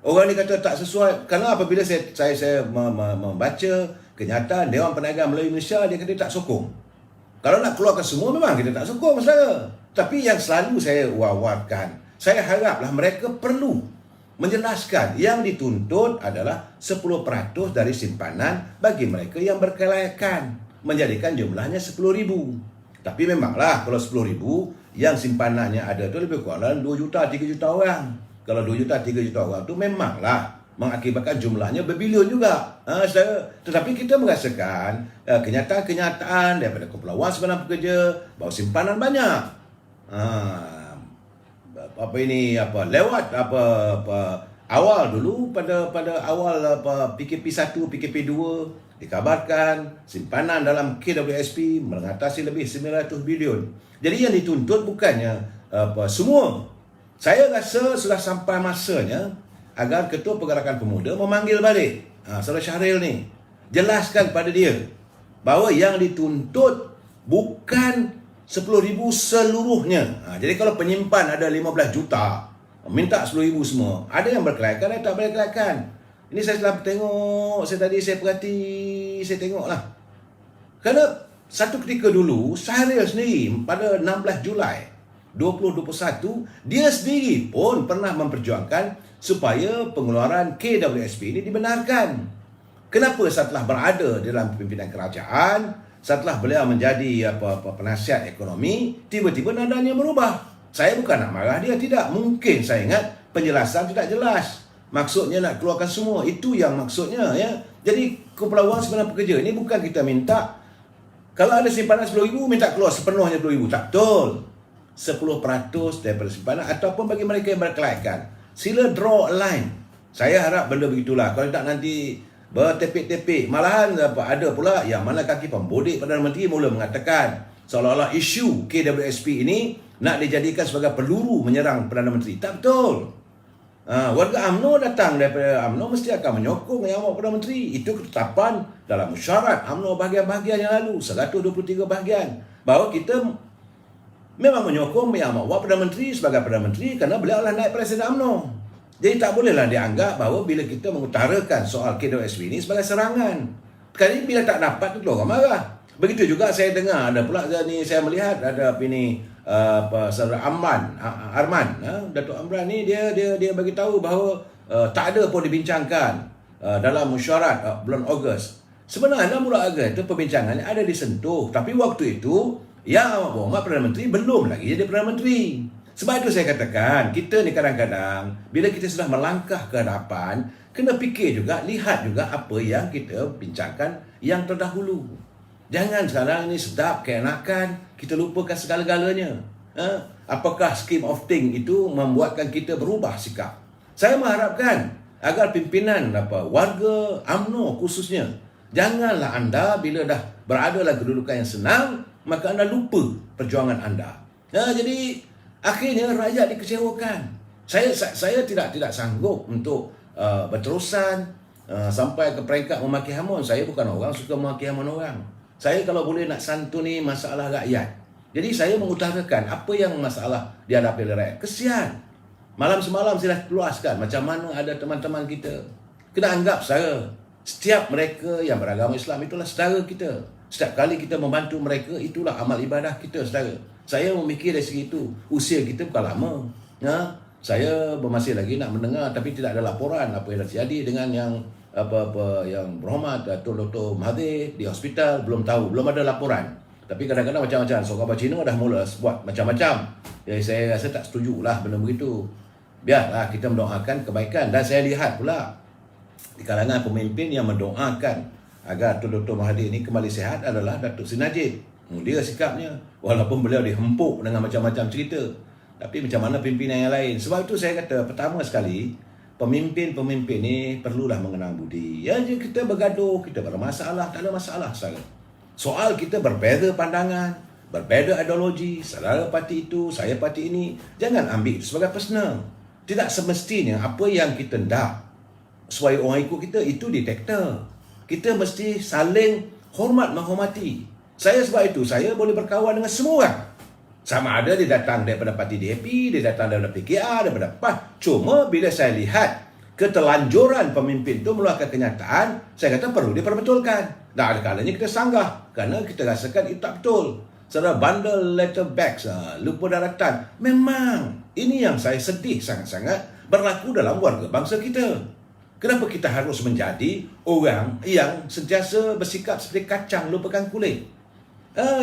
Orang ni kata tak sesuai. Kerana apabila saya membaca kenyataan Dewan Perniagaan Melayu Malaysia, dia kata dia tak sokong. Kalau nak keluarkan semua memang kita tak sokong masalah. Tapi yang selalu saya war-warkan, saya haraplah mereka perlu menjelaskan yang dituntut adalah 10% dari simpanan bagi mereka yang berkelayakan, menjadikan jumlahnya 10,000. Tapi memanglah kalau 10,000 yang simpanannya ada tu lebih kurang 2 juta, 3 juta orang. Kalau 2 juta, 3 juta orang tu memanglah mengakibatkan jumlahnya berbilion juga. Tetapi kita merasakan kenyataan-kenyataan daripada kumpulan wang sebenar pekerja bahawa simpanan banyak. Lewat awal dulu pada awal PKP 1, PKP 2 dikabarkan simpanan dalam KWSP mengatasi lebih 900 bilion. Jadi yang dituntut bukannya semua. Saya rasa sudah sampai masanya agar Ketua Pergerakan Pemuda memanggil balik Saudara Syahril ni. Jelaskan pada dia bahawa yang dituntut bukan 10,000 seluruhnya. Jadi kalau penyimpan ada 15 juta, minta 10,000 semua. Ada yang berkelayakan, ada tak berkelayakan. Ini saya telah tengok, saya tengok lah. Kerana satu ketika dulu, Syahril sendiri pada 16 Julai 2021, dia sendiri pun pernah memperjuangkan supaya pengeluaran KWSP ini dibenarkan. Kenapa setelah berada dalam pimpinan kerajaan, setelah beliau menjadi penasihat ekonomi, tiba-tiba nadanya berubah? Saya bukan nak marah dia, tidak. Mungkin saya ingat penjelasan tidak jelas. Maksudnya nak keluarkan semua, itu yang maksudnya ya. Jadi kumpulan wang sebenar pekerja ini bukan kita minta kalau ada simpanan 10,000 minta keluar sepenuhnya 10,000. Tak betul. 10% daripada simpanan ataupun bagi mereka yang berkelayakan. Sila draw a line. Saya harap benda begitulah. Kalau tak nanti bertepik-tepik. Malahan ada pula yang mana kaki pembodik Perdana Menteri mula mengatakan seolah-olah isu KWSP ini nak dijadikan sebagai peluru menyerang Perdana Menteri. Tak betul. Warga UMNO datang daripada UMNO mesti akan menyokong Yang Amat Perdana Menteri. Itu ketetapan dalam syarat UMNO bahagian-bahagian yang lalu, 123 bahagian, bahawa kita memang menyokong Yang Amat Perdana Menteri sebagai Perdana Menteri kerana beliau adalah naib Presiden UMNO. Jadi tak bolehlah dianggap bahawa bila kita mengutarakan soal KWSP ini sebagai serangan. Kali ini bila tak dapat tu orang marah. Begitu juga saya dengar ada pula ni, saya melihat ada Saudara Arman, Datuk Amran ni dia bagi tahu bahawa tak ada pun dibincangkan dalam mesyuarat bulan Ogos. Sebenarnya bulan Ogos itu perbincangannya ada di Sentul, tapi waktu itu Yang Amat Berhormat Perdana Menteri belum lagi jadi Perdana Menteri. Sebab itu saya katakan, kita ni kadang-kadang bila kita sudah melangkah ke hadapan, kena fikir juga, lihat juga apa yang kita bincangkan yang terdahulu. Jangan sekarang ni sedap keenakan, kita lupakan segala-galanya. Apakah scheme of thing itu membuatkan kita berubah sikap? Saya mengharapkan agar pimpinan warga UMNO khususnya, janganlah anda bila dah berada dalam kedudukan yang senang, maka anda lupa perjuangan anda. Jadi akhirnya rakyat dikecewakan. Saya tidak sanggup untuk berterusan sampai ke peringkat memaki hamun. Saya bukan orang suka memaki hamun orang. Saya kalau boleh nak santuni masalah rakyat. Jadi saya mengutarakan apa yang masalah dihadapi oleh rakyat. Kesian. Malam semalam saya dah keluaskan macam mana ada teman-teman kita. Kena anggap saudara. Setiap mereka yang beragama Islam itulah saudara kita. Setiap kali kita membantu mereka, itulah amal ibadah kita saudara. Saya memikir dari segi itu. Usia kita bukan lama. Saya masih lagi nak mendengar tapi tidak ada laporan apa yang terjadi dengan yang yang berhormat Dr. Mahathir di hospital. Belum tahu, belum ada laporan. Tapi kadang-kadang macam-macam. So, kapal Cina dah mula buat macam-macam. Jadi saya rasa tak setujulah benda begitu. Biarlah kita mendoakan kebaikan. Dan saya lihat pula di kalangan pemimpin yang mendoakan agar Dr. Mahathir ini kembali sihat adalah Datuk Seri Najib. Dia sikapnya, walaupun beliau dihempuk dengan macam-macam cerita, tapi macam mana pimpinan yang lain. Sebab itu saya kata, pertama sekali, pemimpin-pemimpin ni perlulah mengenang budi. Ya, kita bergaduh, kita bermasalah, tak ada masalah saudara. Soal kita berbeza pandangan, berbeza ideologi, saudara parti itu, saya parti ini, jangan ambil itu sebagai personal. Tidak semestinya apa yang kita hendak supaya orang ikut kita, itu diktator. Kita mesti saling hormat menghormati. Saya sebab itu, saya boleh berkawan dengan semua orang. Sama ada dia datang daripada parti DAP, dia datang daripada PKR, daripada PAS. Cuma bila saya lihat ketelanjuran pemimpin itu meluahkan kenyataan, saya kata perlu diperbetulkan. Dan ada kalanya kita sanggah kerana kita rasakan itu tak betul. Saudara bundle letter bags, lupa daratan. Memang ini yang saya sedih sangat-sangat berlaku dalam warga bangsa kita. Kenapa kita harus menjadi orang yang sentiasa bersikap seperti kacang lupakan kulit?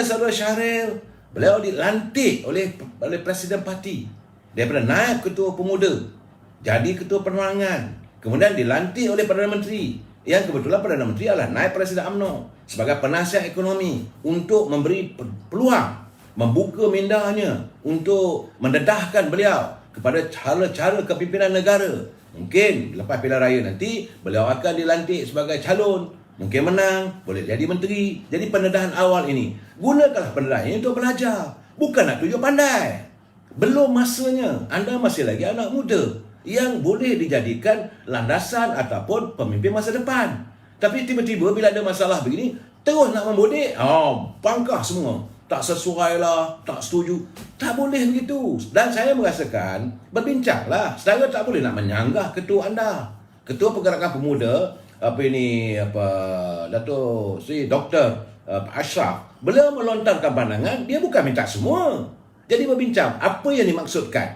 Saudara Syahril, beliau dilantik oleh Presiden Parti. Daripada naib ketua pemuda, jadi ketua penerangan. Kemudian dilantik oleh Perdana Menteri. Yang kebetulan Perdana Menteri adalah naib Presiden UMNO. Sebagai penasihat ekonomi untuk memberi peluang, membuka mindanya untuk mendedahkan beliau kepada cara-cara kepimpinan negara. Mungkin lepas pilihan raya nanti, beliau akan dilantik sebagai calon. Mungkin menang, boleh jadi menteri. Jadi pendedahan awal ini, gunakanlah pendedahan ini untuk belajar. Bukan nak tunjuk pandai. Belum masanya. Anda masih lagi anak muda yang boleh dijadikan landasan ataupun pemimpin masa depan. Tapi tiba-tiba bila ada masalah begini, terus nak membodek, bangkah semua. Tak sesuai lah, tak setuju. Tak boleh begitu. Dan saya merasakan, berbincanglah. Saudara tak boleh nak menyanggah ketua anda. Ketua Pergerakan Pemuda, Datuk Seri Dr. Ashraf, beliau melontarkan pandangan, dia bukan minta semua. Jadi berbincang, apa yang dimaksudkan?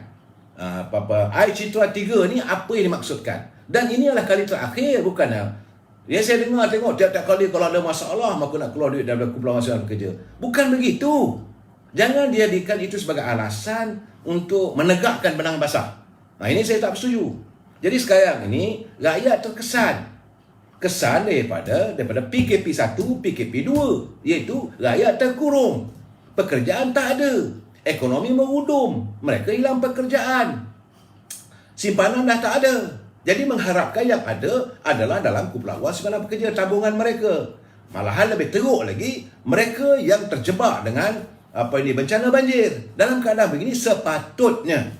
Air Citra 3 ni apa yang dimaksudkan? Dan ini adalah kali terakhir, bukan? Ya, saya tengok tiap-tiap kali kalau ada masalah, maka nak keluar duit daripada kumpulan masyarakat kerja. Bukan begitu. Jangan dijadikan itu sebagai alasan untuk menegakkan benang basah. Ini saya tak setuju. Jadi sekarang ini, rakyat terkesan. Kesan daripada PKP 1, PKP 2. Iaitu rakyat terkurung. Pekerjaan tak ada. Ekonomi merudum. Mereka hilang pekerjaan. Simpanan dah tak ada. Jadi mengharapkan yang ada adalah dalam kumpulan wang simpanan pekerja, tabungan mereka. Malahan lebih teruk lagi, mereka yang terjebak dengan bencana banjir. Dalam keadaan begini sepatutnya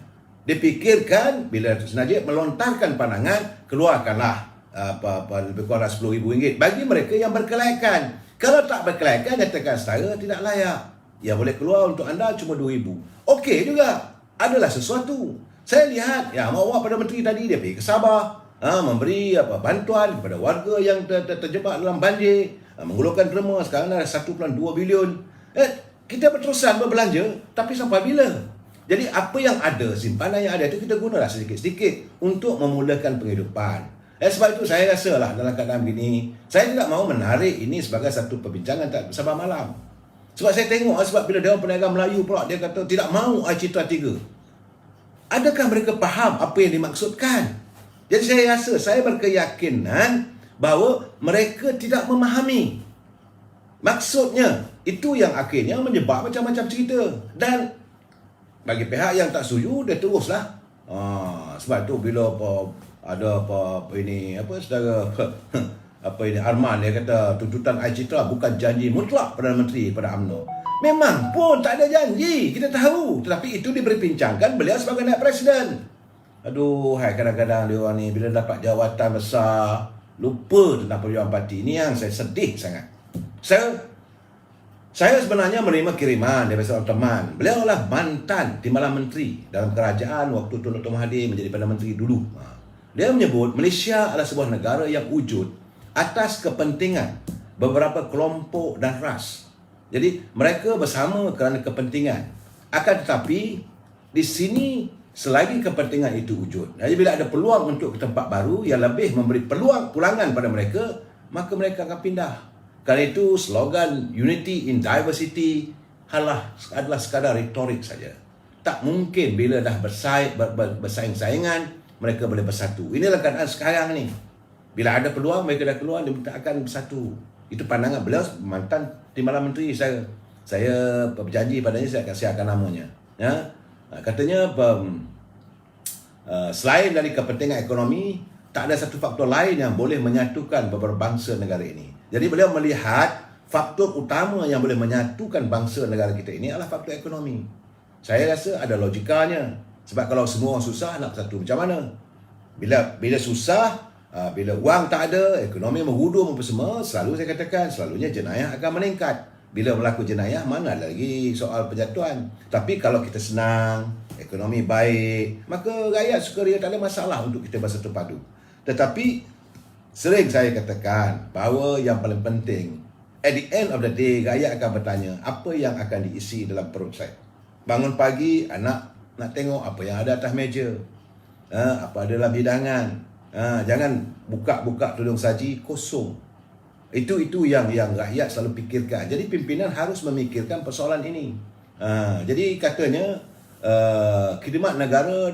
dipikirkan bila Najib melontarkan pandangan, keluarkanlah lebih kurang RM10,000 bagi mereka yang berkelaikan. Kalau tak berkelaikan, nyatakan setara tidak layak. Ya, boleh keluar untuk anda cuma RM2,000. Okey juga, adalah sesuatu. Saya lihat, awak Perdana Menteri tadi dia pergi ke Sabah, memberi bantuan kepada warga yang terjebak dalam banjir, mengulurkan derma. Sekarang dah 1.2 bilion. kita berterusan berbelanja, tapi sampai bila? Jadi apa yang ada, simpanan yang ada itu kita gunalah sedikit-sedikit untuk memulakan penghidupan. Sebab itu saya rasalah dalam keadaan begini, saya tidak mahu menarik ini sebagai satu perbincangan Sabah Malam. Sebab saya tengok, sebab bila Dewan Perniagaan Melayu pula dia kata tidak mahu Citra 3. Adakah mereka faham apa yang dimaksudkan? Jadi saya rasa, saya berkeyakinan bahawa mereka tidak memahami maksudnya. Itu yang akhirnya menyebab macam-macam cerita. Dan bagi pihak yang tak setuju, dia teruslah. Sebab tu bila saudara Arman dia kata tuntutan Citra bukan janji mutlak Perdana Menteri pada UMNO. Memang pun tak ada janji, kita tahu. Tetapi itu diperbincangkan beliau sebagai naib presiden. Aduh, kadang-kadang dia orang ni bila dapat jawatan besar, lupa tentang perjuangan parti. Ini yang saya sedih sangat. Saya sebenarnya menerima kiriman daripada seorang teman. Beliau adalah mantan Timbalan Menteri dalam kerajaan waktu Tun Dr. Mahathir menjadi Perdana Menteri dulu. Dia menyebut Malaysia adalah sebuah negara yang wujud atas kepentingan beberapa kelompok dan ras. Jadi mereka bersama kerana kepentingan. Akan tetapi di sini selagi kepentingan itu wujud, jadi bila ada peluang untuk ke tempat baru yang lebih memberi peluang pulangan pada mereka, maka mereka akan pindah. Kerana itu slogan Unity in Diversity adalah sekadar retorik saja. Tak mungkin bila dah bersaing-saingan mereka boleh bersatu. Inilah keadaan sekarang ni. Bila ada peluang mereka dah keluar, dia akan bersatu. Itu pandangan beliau mantan Timbalan Menteri. Saya berjanji padanya saya akan siarkan namanya. Katanya selain dari kepentingan ekonomi, tak ada satu faktor lain yang boleh menyatukan beberapa bangsa negara ini. Jadi beliau melihat faktor utama yang boleh menyatukan bangsa negara kita ini adalah faktor ekonomi. Saya rasa ada logikanya. Sebab kalau semua orang susah nak bersatu macam mana? Bila susah, bila wang tak ada, ekonomi menghudung apa semua, selalu saya katakan selalunya jenayah akan meningkat. Bila berlaku jenayah, mana lagi soal penjatuhan. Tapi kalau kita senang, ekonomi baik, maka rakyat sukaria, tak ada masalah untuk kita bersatu padu. Tetapi sering saya katakan bahawa yang paling penting, at the end of the day, rakyat akan bertanya apa yang akan diisi dalam perut saya. Bangun pagi, anak nak tengok apa yang ada atas meja, apa ada dalam hidangan. Jangan buka-buka tudung saji kosong. Itu yang rakyat selalu fikirkan. Jadi pimpinan harus memikirkan persoalan ini. Jadi katanya khidmat negara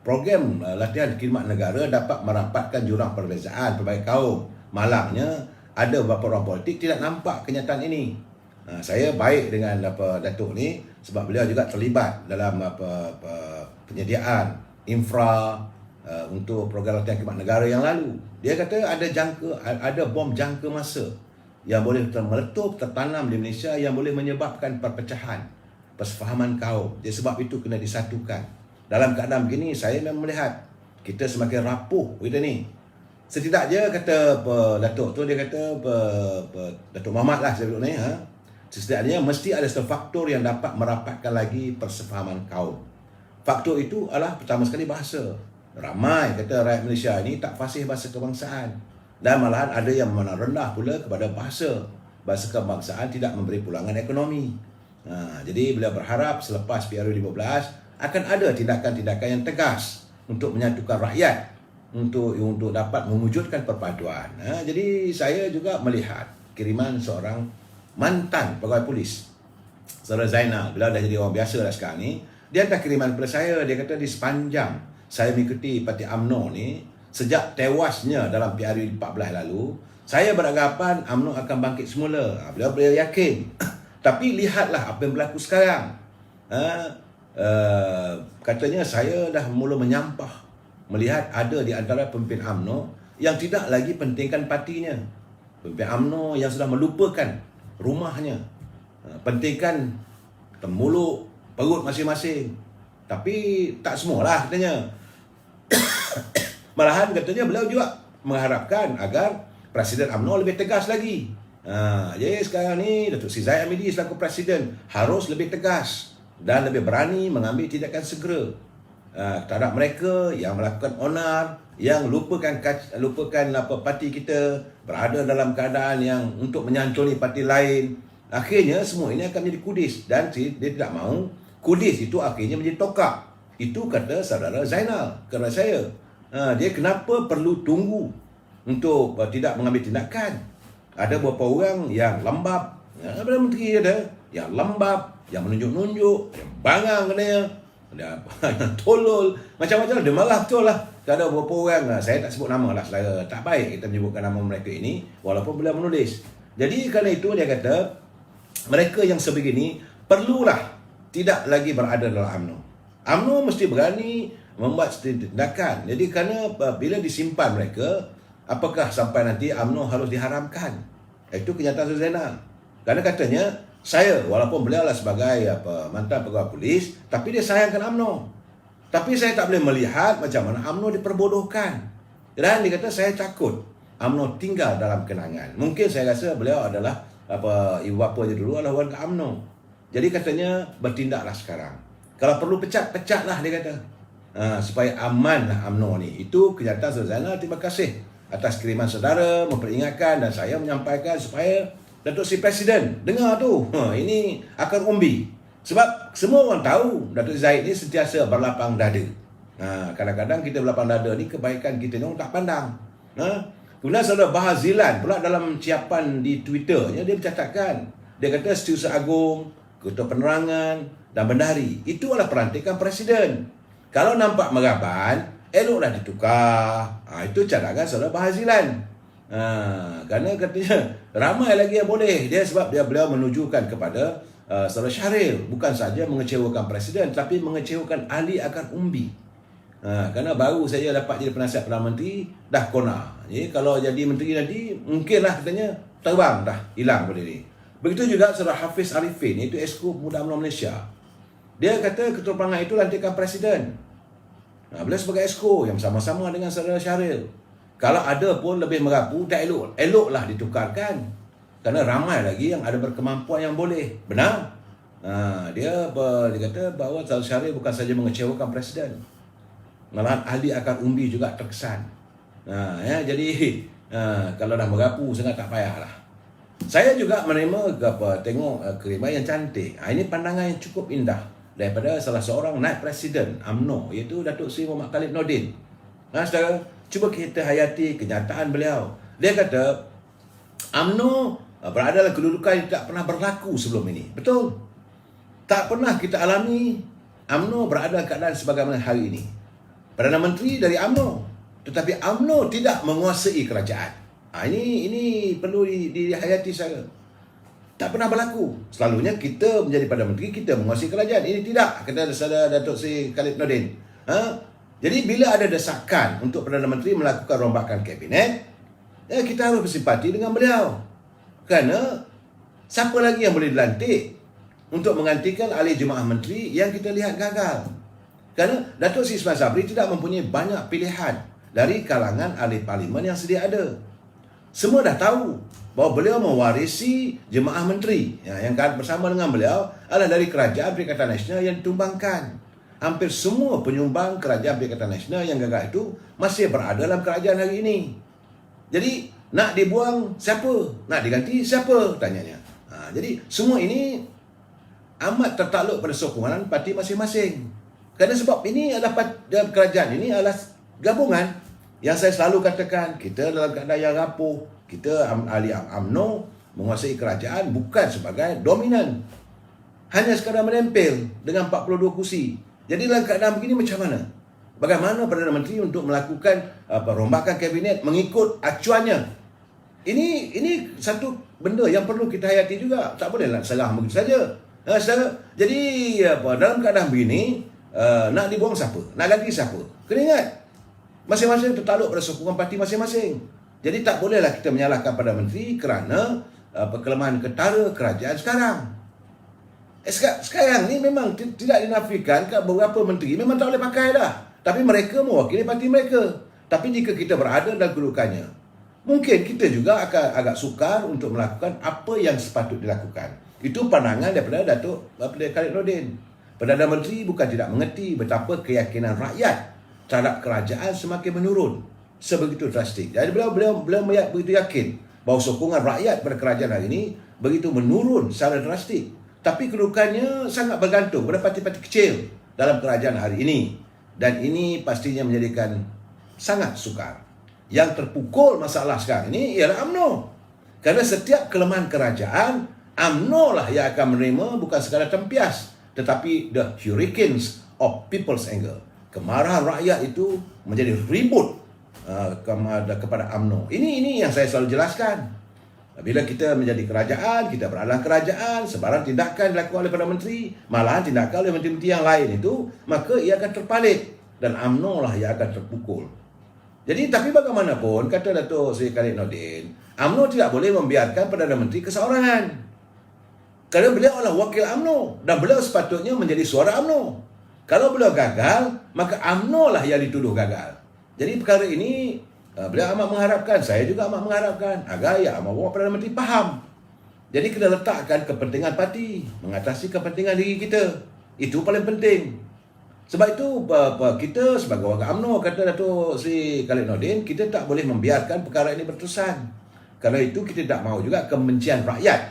program latihan khidmat negara dapat merapatkan jurang perbezaan pelbagai kaum. Malangnya ada beberapa orang politik tidak nampak kenyataan ini. Saya baik dengan Datuk ni sebab beliau juga terlibat dalam penyediaan infra untuk program latihan khidmat negara yang lalu. Dia kata ada bom jangka masa yang boleh meletup tertanam di Malaysia yang boleh menyebabkan perpecahan, persefahaman kaum. Jadi sebab itu kena disatukan. Dalam keadaan begini saya memang melihat kita semakin rapuh kita ni. Setidaknya kata Datuk tu, dia kata Datuk Mamat lah saya ni, setidaknya mesti ada satu faktor yang dapat merapatkan lagi persefahaman kaum. Faktor itu adalah pertama sekali bahasa. Ramai kata rakyat Malaysia ini tak fasih bahasa kebangsaan. Dan malahan ada yang memandang rendah pula kepada bahasa. Bahasa kebangsaan tidak memberi pulangan ekonomi. Jadi beliau berharap selepas PRU15 akan ada tindakan-tindakan yang tegas untuk menyatukan rakyat, untuk dapat mewujudkan perpaduan. Jadi saya juga melihat kiriman seorang mantan pegawai polis, Saudara Zainal. Beliau dah jadi orang biasa dah sekarang ni. Dia hantar kiriman kepada saya. Dia kata di sepanjang saya mengikuti parti UMNO ni, sejak tewasnya dalam PRU 14 lalu, saya beranggapan UMNO akan bangkit semula. Beliau yakin. Tapi lihatlah apa yang berlaku sekarang. Katanya saya dah mula menyampah melihat ada di antara pemimpin UMNO yang tidak lagi pentingkan partinya. Pemimpin UMNO yang sudah melupakan rumahnya, pentingkan temuluk perut masing-masing. Tapi tak semualah katanya. Malahan katanya beliau juga mengharapkan agar Presiden UMNO lebih tegas lagi. Jadi sekarang ni Datuk Sri Zahid Hamidi selaku Presiden harus lebih tegas dan lebih berani mengambil tindakan segera. terhadap mereka yang melakukan onar, yang lupakan parti kita, berada dalam keadaan yang untuk menyantuni parti lain. Akhirnya semua ini akan menjadi kudis, dan dia tidak mahu kudis itu akhirnya menjadi tokak. Itu kata saudara Zainal kepada saya. Dia kenapa perlu tunggu untuk tidak mengambil tindakan? Ada beberapa orang yang lembab, Perdana Menteri ada yang lembab, yang menunjuk-nunjuk, yang bangang kena, yang tolol, macam-macam. Dia malah betul lah. Ada beberapa orang, saya tak sebut nama lah, selera tak baik kita menyebutkan nama mereka ini, walaupun beliau menulis. Jadi kerana itu dia kata, mereka yang sebegini perlulah tidak lagi berada dalam UMNO. UMNO mesti berani membuat tindakan. Jadi kerana bila disimpan mereka, apakah sampai nanti UMNO harus diharamkan? Itu kenyataan Zainal. Kerana katanya, saya walaupun beliau lah sebagai mantan pegawai polis, tapi dia sayangkan UMNO. Tapi saya tak boleh melihat macam mana UMNO diperbodohkan. Dan dia kata saya takut UMNO tinggal dalam kenangan. Mungkin saya rasa beliau adalah ibu bapa dia dulu adalah warga UMNO. Jadi katanya bertindaklah sekarang. Kalau perlu pecatlah dia kata. Supaya amanlah UMNO ni. Itu kenyataan saudara Zainal. Terima kasih atas kiriman saudara memperingatkan, dan saya menyampaikan supaya Datuk Seri Presiden dengar tu. Ini akan umbi. Sebab semua orang tahu Datuk Zahid ni sentiasa berlapang dada. Kadang-kadang kita berlapang dada ni kebaikan kita ni orang tak pandang. Kemudian saudara Bahar Zilan pula dalam ciapan di Twitternya dia mencatatkan, dia kata Setiausaha Agung, Ketua Penerangan dan Bendahari itu adalah perantikan Presiden. Kalau nampak meraban, eloklah ditukar. Itu cadangan saudara Bahar Zilan. Kerana katanya ramai lagi yang boleh dia, sebab beliau menujukan kepada saudara Syahril bukan saja mengecewakan Presiden tapi mengecewakan ahli akan umbi. Kerana baru saya dapat jadi penasihat Perdana Menteri dah kona. Jadi kalau jadi menteri nanti mungkinlah katanya terbang dah, hilang boleh ni. Begitu juga saudara Hafiz Arifin, iaitu Esko Pemuda UMNO Malaysia. Dia kata ketua perangai itu lantikan Presiden. Beliau sebagai Esko yang sama-sama dengan saudara Syahril. Kalau ada pun lebih merapu, tak eloklah ditukarkan. Kerana ramai lagi yang ada berkemampuan yang boleh. Benar? Dia kata bahawa saudara Syahril bukan saja mengecewakan Presiden, malahan ahli akar umbi juga terkesan. Jadi kalau dah merapu sangat tak payahlah. Saya juga menerima tengok kiriman yang cantik. Ini pandangan yang cukup indah daripada salah seorang naib Presiden UMNO, iaitu Datuk Seri Muhammad Khalid Nordin. Saudara, cuba kita hayati kenyataan beliau. Dia kata UMNO berada dalam kedudukan yang tak pernah berlaku sebelum ini. Betul? Tak pernah kita alami UMNO berada dalam keadaan sebagaimana hari ini. Perdana Menteri dari UMNO, tetapi UMNO tidak menguasai kerajaan. Ini perlu dihayati saya. Tak pernah berlaku. Selalunya kita menjadi Perdana Menteri, kita menguasai kerajaan. Ini tidak, kata saudara Datuk Seri Khalid Nordin. Jadi bila ada desakan untuk Perdana Menteri melakukan rombakan kabinet, kita harus bersimpati dengan beliau. Kerana siapa lagi yang boleh dilantik untuk menggantikan ahli jemaah menteri yang kita lihat gagal? Kerana Datuk Seri Ismail Sabri tidak mempunyai banyak pilihan dari kalangan ahli parlimen yang sedia ada. Semua dah tahu bahawa beliau mewarisi jemaah menteri yang bersama dengan beliau adalah dari Kerajaan Perikatan Nasional yang ditumbangkan. Hampir semua penyumbang Kerajaan Perikatan Nasional yang gagal itu masih berada dalam kerajaan hari ini. Jadi nak dibuang siapa? Nak diganti siapa? Tanyanya. Jadi semua ini amat tertakluk pada sokongan parti masing-masing. Kerana sebab ini adalah kerajaan ini adalah gabungan yang saya selalu katakan, kita dalam keadaan yang rapuh, kita ahli UMNO menguasai kerajaan bukan sebagai dominan, hanya sekadar menempel dengan 42 kursi. Jadi dalam keadaan begini macam mana? Bagaimana Perdana Menteri untuk melakukan perombakan kabinet mengikut acuannya? Ini satu benda yang perlu kita hayati juga. Tak boleh nak serah begitu saja. Jadi dalam keadaan begini, nak dibuang siapa? Nak ganti siapa? Kena ingat, masing-masing tertakluk pada sokongan parti masing-masing. Jadi tak bolehlah kita menyalahkan Perdana Menteri kerana kelemahan ketara kerajaan sekarang. Sekarang ni memang tidak dinafikan beberapa menteri memang tak boleh pakai dah. Tapi mereka mewakili parti mereka. Tapi jika kita berada dalam kedudukannya, mungkin kita juga akan agak sukar untuk melakukan apa yang sepatut dilakukan. Itu pandangan daripada Datuk Khalid Nordin. Perdana Menteri bukan tidak mengerti betapa keyakinan rakyat terhadap kerajaan semakin menurun sebegitu drastik. Jadi beliau begitu yakin bahawa sokongan rakyat pada kerajaan hari ini begitu menurun secara drastik. Tapi kedudukannya sangat bergantung pada parti-parti kecil dalam kerajaan hari ini. Dan ini pastinya menjadikan sangat sukar. Yang terpukul masalah sekarang ini ialah UMNO. Kerana setiap kelemahan kerajaan, UMNO lah yang akan menerima bukan sekadar tempias, tetapi the hurricanes of people's anger. Kemarahan rakyat itu menjadi ribut kepada UMNO. Ini yang saya selalu jelaskan. Bila kita menjadi kerajaan, kita berada dalam kerajaan, sebarang tindakan dilakukan oleh Perdana Menteri, malahan tindakan oleh menteri-menteri yang lain itu, maka ia akan terpalit dan UMNO lah yang akan terpukul. Jadi, tapi bagaimanapun, kata Dato' Seri Khalid Nordin, UMNO tidak boleh membiarkan Perdana Menteri keseorangan. Kerana beliau adalah wakil UMNO dan beliau sepatutnya menjadi suara UMNO. Kalau beliau gagal, maka UMNO lah yang dituduh gagal. Jadi perkara ini beliau amat mengharapkan, saya juga amat mengharapkan agar Yang Amat Perdana Menteri faham. Jadi kena letakkan kepentingan parti mengatasi kepentingan diri kita. Itu paling penting. Sebab itu kita sebagai warga UMNO, kata Dato' Seri Khalid Nordin, kita tak boleh membiarkan perkara ini berterusan. Kerana itu kita tak mahu juga kebencian rakyat.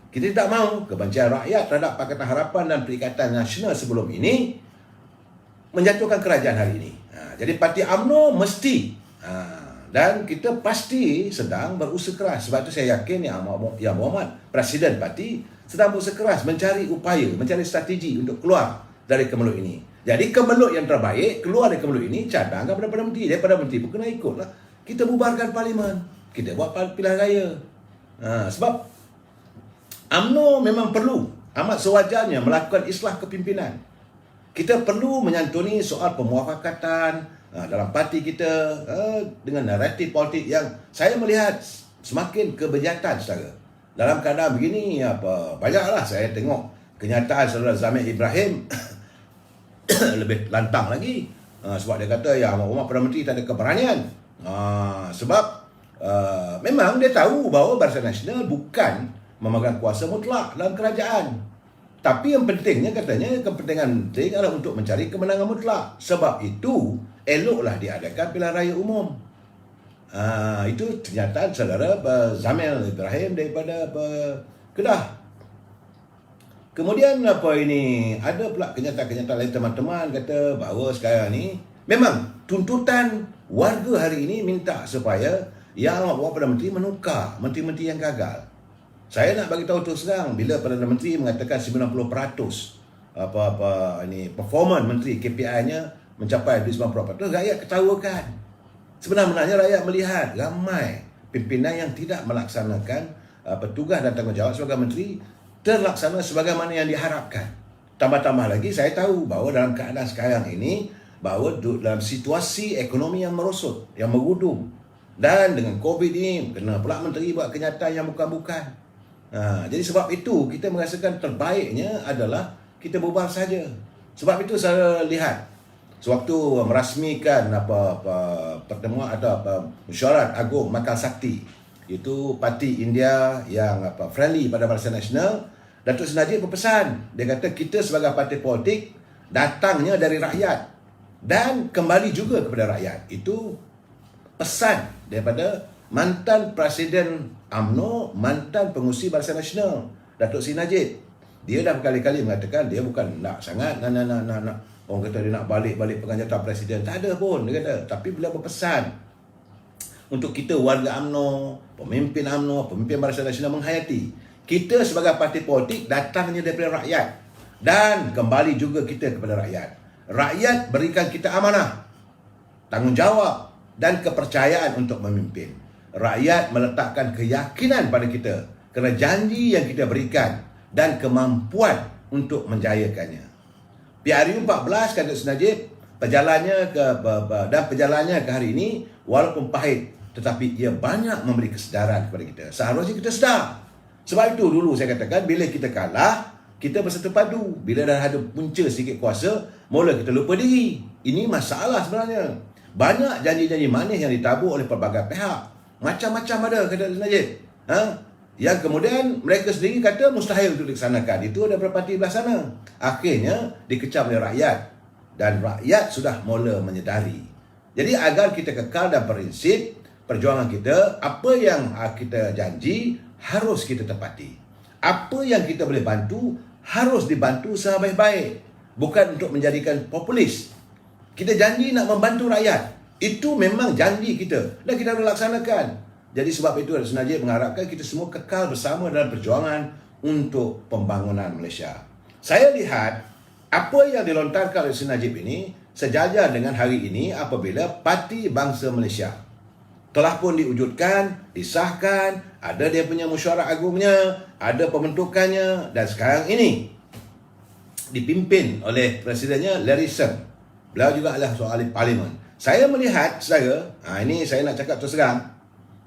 Kita tak mahu kebencian rakyat terhadap Pakatan Harapan dan Perikatan Nasional sebelum ini menjatuhkan kerajaan hari ini. Jadi parti UMNO mesti dan kita pasti sedang berusaha keras. Sebab itu saya yakin Yang Berhormat Presiden Parti sedang berusaha keras mencari upaya, mencari strategi untuk keluar dari kemelut ini. Jadi kemelut yang terbaik keluar dari kemelut ini cadangkan pada Perdana Menteri. Daripada Menteri pun kena ikutlah. Kita bubarkan Parlimen, kita buat pilihan raya. Sebab UMNO memang perlu amat sewajarnya melakukan islah kepimpinan. Kita perlu menyantuni soal pemuafakatan dalam parti kita dengan naratif politik yang saya melihat semakin kebejatan saudara. Dalam keadaan begini, banyaklah saya tengok kenyataan saudara Zamir Ibrahim lebih lantang lagi. Sebab dia kata Yang Amat Perdana Menteri tak ada keberanian. Sebab memang dia tahu bahawa Barisan Nasional bukan memegang kuasa mutlak dalam kerajaan. Tapi yang pentingnya katanya kepentingan penting adalah untuk mencari kemenangan mutlak. Sebab itu eloklah diadakan pilihan raya umum. Itu kenyataan saudara Zamir Ibrahim daripada Kedah. Kemudian ada pula kenyataan-kenyataan lain teman-teman kata bahawa sekarang ni memang tuntutan warga hari ini minta supaya Yang Amat Perdana Menteri menukar menteri-menteri yang gagal. Saya nak bagi tahu terus terang, bila Perdana Menteri mengatakan 90% performance menteri KPI-nya mencapai 90%, rakyat ketawakan. Sebenarnya rakyat melihat ramai pimpinan yang tidak melaksanakan tugas dan tanggungjawab sebagai menteri terlaksana sebagaimana yang diharapkan. Tambah-tambah lagi saya tahu bahawa dalam keadaan sekarang ini, bahawa dalam situasi ekonomi yang merosot, yang merudum, dan dengan COVID ini kena pula menteri buat kenyataan yang bukan-bukan. Jadi sebab itu kita merasakan terbaiknya adalah kita bubar saja. Sebab itu saya lihat sewaktu merasmikan pertemuan atau mesyuarat agung Makal Sakti, itu parti India yang friendly pada Barisan Nasional, Datuk Seri Najib berpesan. Dia kata kita sebagai parti politik datangnya dari rakyat dan kembali juga kepada rakyat. Itu pesan daripada mantan Presiden UMNO, mantan pengurusi Barisan Nasional, Datuk Seri Najib. Dia dah berkali-kali mengatakan dia bukan nak sangat nak orang kata dia nak balik pegang jawatan Presiden. Tak ada pun dia kata. Tapi beliau berpesan untuk kita warga UMNO, pemimpin UMNO, pemimpin Barisan Nasional menghayati kita sebagai parti politik datangnya daripada rakyat dan kembali juga kita kepada rakyat. Rakyat berikan kita amanah, tanggungjawab dan kepercayaan untuk memimpin. Rakyat meletakkan keyakinan pada kita kerana janji yang kita berikan dan kemampuan untuk menjayakannya. PRU 14 kata Seri Najib, perjalanannya ke hari ini walaupun pahit tetapi ia banyak memberi kesedaran kepada kita. Seharusnya kita sedar. Sebab itu dulu saya katakan bila kita kalah, kita bersatu padu. Bila dah ada punca sikit kuasa, mula kita lupa diri. Ini masalah sebenarnya. Banyak janji-janji manis yang ditabur oleh pelbagai pihak. Macam-macam ada kata Najib. Yang kemudian mereka sendiri kata mustahil untuk dilaksanakan. Itu ada beberapa parti belah sana. Akhirnya dikecam oleh rakyat. Dan rakyat sudah mula menyedari. Jadi agar kita kekal dan prinsip perjuangan kita, apa yang kita janji harus kita tepati. Apa yang kita boleh bantu harus dibantu sebaik-baik. Bukan untuk menjadikan populis. Kita janji nak membantu rakyat. Itu memang janji kita. Dan kita harus laksanakan. Jadi sebab itu Datuk Seri Najib mengharapkan kita semua kekal bersama dalam perjuangan untuk pembangunan Malaysia. Saya lihat apa yang dilontarkan oleh Datuk Seri Najib ini sejajar dengan hari ini apabila Parti Bangsa Malaysia telah pun diwujudkan, disahkan, ada dia punya mesyuarat agungnya, ada pembentukannya dan sekarang ini dipimpin oleh presidennya Larry Seng. Beliau juga adalah seorang ahli parlimen. Saya melihat, ini saya nak cakap terus terang,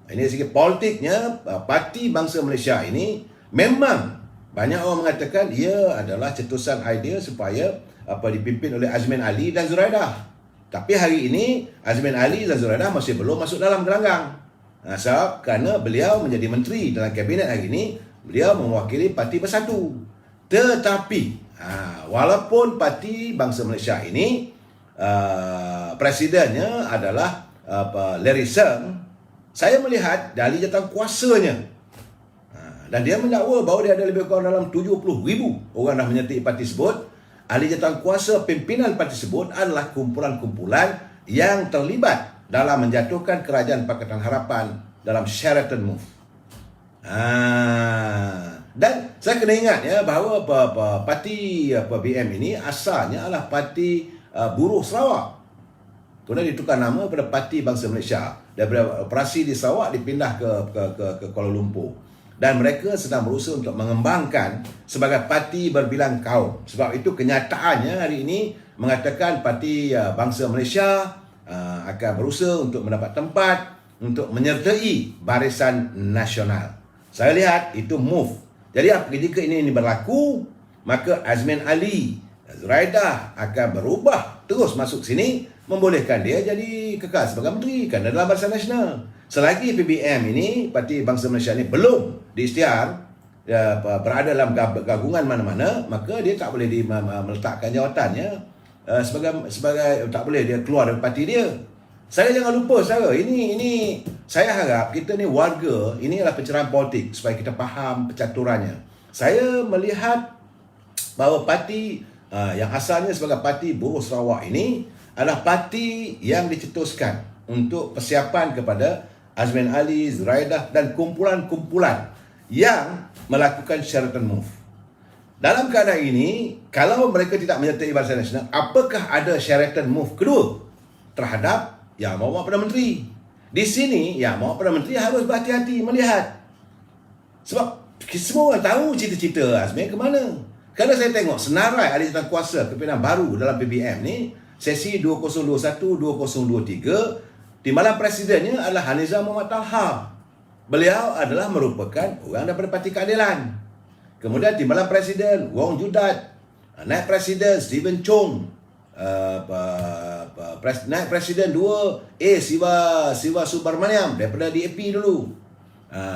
ini segi politiknya, Parti Bangsa Malaysia ini memang banyak orang mengatakan ia adalah cetusan idea supaya dipimpin oleh Azmin Ali dan Zuraidah. Tapi hari ini Azmin Ali dan Zuraidah masih belum masuk dalam gelanggang. Sebab kerana beliau menjadi menteri dalam kabinet hari ini, beliau mewakili Parti Bersatu. Tetapi walaupun Parti Bangsa Malaysia ini presidennya adalah Larry Seng, saya melihat dari jawatan kuasanya dan dia mendakwa bahawa dia ada lebih kurang dalam 70,000 orang dah menyertai parti tersebut. Ahli jawatan kuasa pimpinan parti tersebut adalah kumpulan-kumpulan yang terlibat dalam menjatuhkan kerajaan Pakatan Harapan dalam Sheraton Move. Dan saya kena ingat bahawa parti BM ini asalnya adalah parti buruh Sarawak. Kemudian ditukar nama kepada Parti Bangsa Malaysia. Daripada operasi di Sarawak dipindah ke Kuala Lumpur. Dan mereka sedang berusaha untuk mengembangkan sebagai parti berbilang kaum. Sebab itu kenyataannya hari ini mengatakan Parti Bangsa Malaysia akan berusaha untuk mendapat tempat untuk menyertai Barisan Nasional. Saya lihat itu move. Jadi jika ini berlaku, maka Azmin Ali, Zuraidah akan berubah terus masuk sini, membolehkan dia jadi kekal sebagai menteri kerana dalam Barisan Nasional. Selagi PBM ini, Parti Bangsa Malaysia ini belum diisytihar berada dalam gabungan mana-mana, maka dia tak boleh meletakkan jawatannya sebagai tak boleh dia keluar dari parti dia. Saya jangan lupa saudara, ini saya harap kita ni warga, ini adalah pencerahan politik supaya kita faham percaturannya. Saya melihat bahawa parti yang asalnya sebagai Parti Buruh Sarawak ini adalah parti yang dicetuskan untuk persiapan kepada Azmin Ali, Zuraidah dan kumpulan-kumpulan yang melakukan Sheraton Move. Dalam keadaan ini, kalau mereka tidak menyertai Barisan Nasional, apakah ada Sheraton Move kedua terhadap Yang Amat Perdana Menteri? Di sini, Yang Amat Perdana Menteri harus berhati-hati melihat. Sebab semua orang tahu cita-cita Azmin ke mana. Kerana saya tengok senarai ahli jawatan kuasa kepimpinan baru dalam PBM ni, sesi 2021-2023, timbalan presidennya adalah Haniza Muhammad Talha. Beliau adalah merupakan orang daripada Parti Keadilan. Kemudian timbalan presiden Wong Judat, naib presiden Stephen Chong, naib presiden 2 Siva Subramaniam daripada DAP dulu.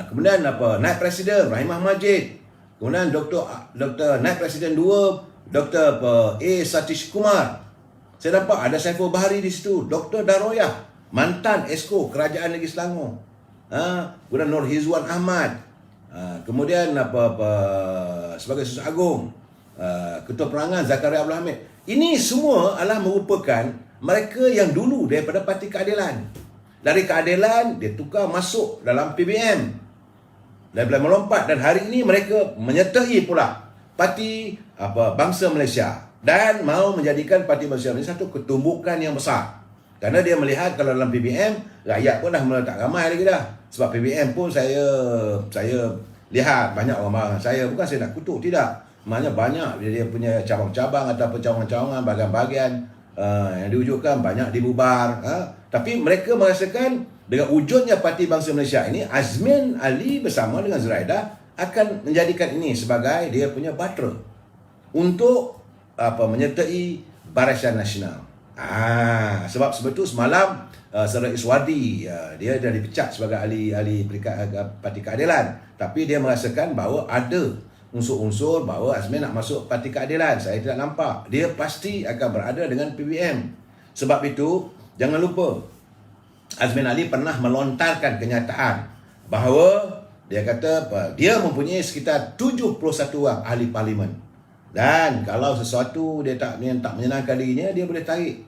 Kemudian naib presiden Rahimah Majid. Kemudian Dr. naib presiden 2 Dr. A Satish Kumar. Saya nampak ada Saiful Bahari di situ, Dr. Daroyah, mantan Esko Kerajaan Negeri Selangor. Kemudian Nur Hizwan Ahmad. Kemudian sebagai Susah Agung, Ketua Perangan Zakaria Abdul Hamid. Ini semua adalah merupakan mereka yang dulu daripada Parti Keadilan. Dari Keadilan dia tukar masuk dalam PBM. Dan boleh melompat, dan hari ini mereka menyertai pula Parti Bangsa Malaysia dan mahu menjadikan Parti Bangsa Malaysia satu ketumbukan yang besar. Kerana dia melihat kalau dalam PBM rakyat pun dah mula tak ramai lagi dah. Sebab PBM pun saya lihat banyak orang marah saya. Bukan saya nak kutuk, tidak. Maknanya banyak dia punya cabang-cabang ataupun cawangan-cawangan, bahagian-bahagian yang diwujudkan banyak dibubar. Tapi mereka merasakan dengan wujudnya Parti Bangsa Malaysia ini, Azmin Ali bersama dengan Zuraidah akan menjadikan ini sebagai dia punya batera untuk menyertai Barisan Nasional. Sebab itu semalam Saudara Iswadi dia dah dipecat sebagai ahli Parti Keadilan, tapi dia merasakan bahawa ada unsur-unsur bahawa Azmin nak masuk Parti Keadilan. Saya tidak nampak. Dia pasti akan berada dengan PBM. Sebab itu jangan lupa Azmin Ali pernah melontarkan kenyataan bahawa dia kata dia mempunyai sekitar 71 orang ahli parlimen. Dan kalau sesuatu dia tak menyenangkan dirinya, dia boleh tarik.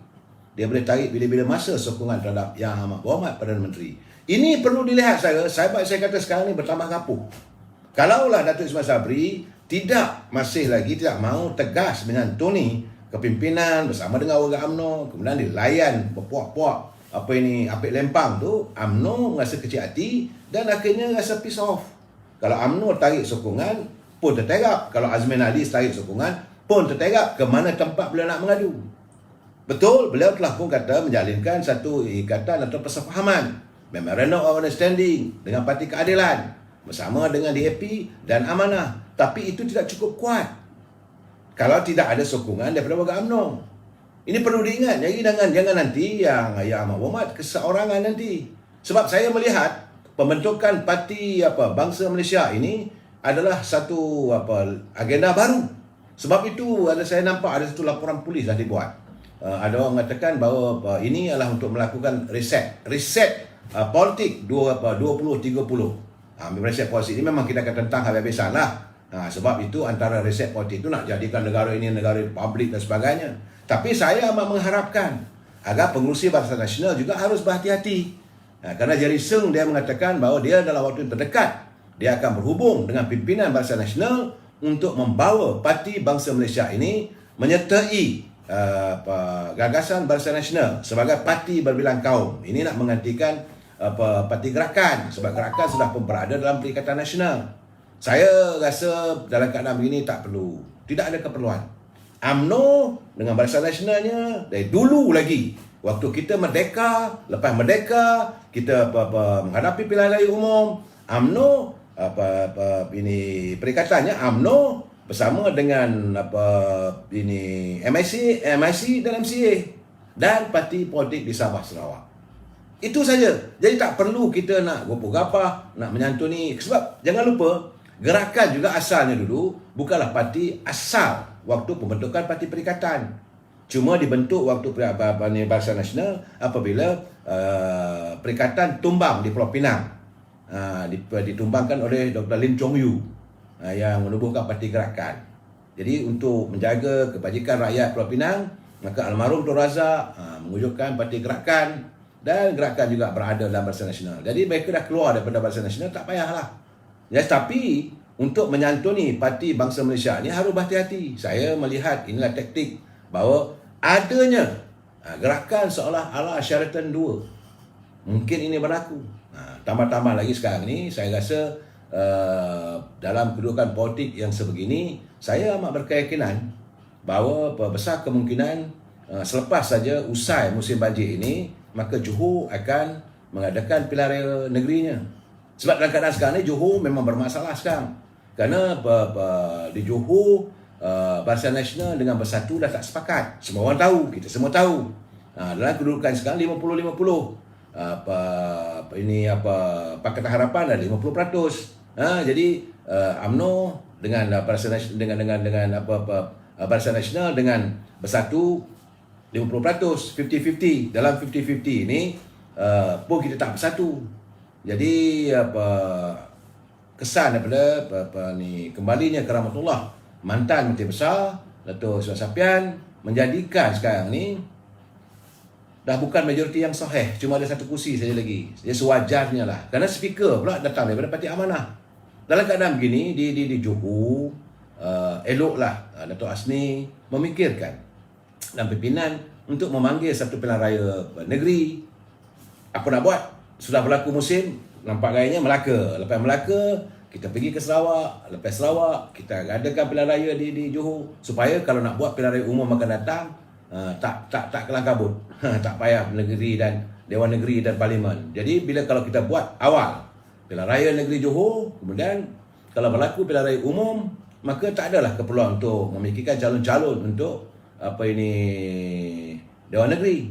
Dia boleh tarik bila-bila masa sokongan terhadap Yang Amat Berhormat Perdana Menteri. Ini perlu dilihat saya kata sekarang ni bertambah kapuh. Kalaulah Datuk Ismail Sabri tidak mahu tegas menyantuni kepimpinan bersama dengan orang UMNO, kemudian dilayan berpuak-puak apik lempang tu, UMNO merasa kecil hati dan akhirnya rasa piss off. Kalau UMNO tarik sokongan pun terterap, kalau Azmin Ali tarik sokongan pun terterap, ke mana tempat beliau nak mengadu. Betul, beliau telah pun kata menjalinkan satu ikatan atau persefahaman, Memorandum of Understanding dengan Parti Keadilan bersama dengan DAP dan Amanah. Tapi itu tidak cukup kuat kalau tidak ada sokongan daripada warga UMNO. Ini perlu diingat. Jadi jangan nanti yang Amat Berhormat keseorangan nanti. Sebab saya melihat pembentukan Parti Bangsa Malaysia ini adalah satu agenda baru. Sebab itu saya nampak ada satu laporan polis dah dibuat. Ada orang mengatakan bahawa ini adalah untuk melakukan reset politik 2030. Reset politik ini memang kita akan tentang habis-habisan lah. Sebab itu antara reset politik itu nak jadikan negara ini negara publik dan sebagainya. Tapi saya amat mengharapkan agar pengurusi Barisan Nasional juga harus berhati-hati. Kerana Jerry Sung dia mengatakan bahawa dia dalam waktu terdekat dia akan berhubung dengan pimpinan Barisan Nasional untuk membawa Parti Bangsa Malaysia ini menyertai gagasan Barisan Nasional sebagai parti berbilang kaum. Ini nak menggantikan Parti Gerakan, sebab Gerakan sudah pun berada dalam Perikatan Nasional. Saya rasa dalam keadaan begini tidak ada keperluan. UMNO dengan Barisan Nasionalnya dari dulu lagi, waktu kita merdeka, lepas merdeka kita menghadapi pilihan raya umum, UMNO perikatannya UMNO bersama dengan MIC dan MCA dan parti politik di Sabah Sarawak. Itu saja. Jadi tak perlu kita nak gopoh-gapah, nak menyantuni. Sebab jangan lupa, Gerakan juga asalnya dulu bukanlah parti asal waktu pembentukan Parti Perikatan. Cuma dibentuk waktu Barisan Nasional apabila Perikatan tumbang di Pulau Pinang. Ditumbangkan oleh Dr. Lim Chong Yu yang menubuhkan Parti Gerakan. Jadi untuk menjaga kebajikan rakyat Pulau Pinang, maka almarhum Tun Razak mewujudkan Parti Gerakan, dan Gerakan juga berada dalam Barisan Nasional. Jadi mereka dah keluar daripada Barisan Nasional, tak payahlah. Ya, tapi untuk menyantuni Parti Bangsa Malaysia ni harus berhati-hati. Saya melihat inilah taktik bahawa adanya gerakan seolah ala Sheraton 2. Mungkin ini berlaku. Tambah-tambah lagi sekarang ni, saya rasa dalam kedudukan politik yang sebegini, saya amat berkeyakinan bahawa besar kemungkinan selepas saja usai musim banjir ini, maka Johor akan mengadakan pilihan raya negerinya. Sebab dalam keadaan sekarang ni Johor memang bermasalah sekarang. Kerana di Johor Barisan Nasional dengan Bersatu dah tak sepakat. Semua orang tahu, kita semua tahu. Dalam kedudukan sekarang 50-50. Pakatan Harapan ada 50%. Jadi UMNO dengan Barisan Nasional Barisan Nasional dengan Bersatu 50%, 50-50. Dalam 50-50 ini pun kita tak bersatu. Jadi kesan daripada kembalinya keramatullah mantan Menteri Besar Dato' Ismail Sapian menjadikan sekarang ni dah bukan majoriti yang sahih, cuma ada satu kursi saja lagi. Dia sewajarnya lah. Kerana speaker pula datang daripada Parti Amanah. Dalam keadaan begini di Johor, eloklah Dato' Asni memikirkan dan pimpinan untuk memanggil satu pilihan raya negeri. Apa nak buat? Sudah berlaku musim, nampak gayanya Melaka. Lepas Melaka, kita pergi ke Sarawak. Lepas Sarawak, kita adakan pilihan raya di Johor. Supaya kalau nak buat pilihan raya umum akan datang, tak kelang kabut. Tak payah negeri dan Dewan Negeri dan Parlimen. Jadi kalau kita buat awal pilihan raya negeri Johor, kemudian kalau berlaku pilihan raya umum, maka tak adalah keperluan untuk memikirkan calon-calon untuk Dewan Negeri.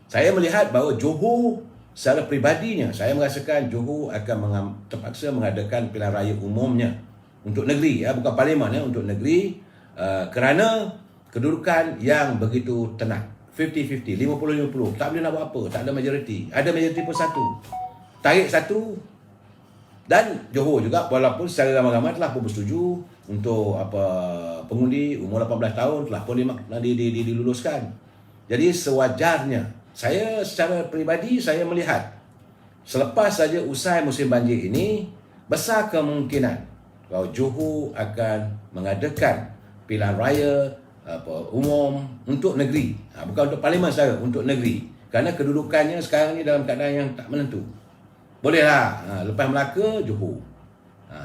Saya melihat bahawa Johor secara peribadinya, saya merasakan Johor akan terpaksa mengadakan pilihan raya umumnya untuk negeri, bukan parlimen, untuk negeri, kerana kedudukan yang begitu tenang. 50-50, 50-50. Tak boleh nak buat apa, tak ada majoriti. Ada majoriti pun satu. Tarik satu. Dan Johor juga walaupun secara ramai-ramai telah pun bersetuju untuk pengundi umur 18 tahun telah pun diluluskan. Jadi sewajarnya, saya secara peribadi saya melihat selepas saja usai musim banjir ini, besar kemungkinan bahawa Johor akan mengadakan pilihan raya umum untuk negeri, bukan untuk parlimen saja, untuk negeri, kerana kedudukannya sekarang ni dalam keadaan yang tak menentu. Bolehlah lepas Melaka, Johor.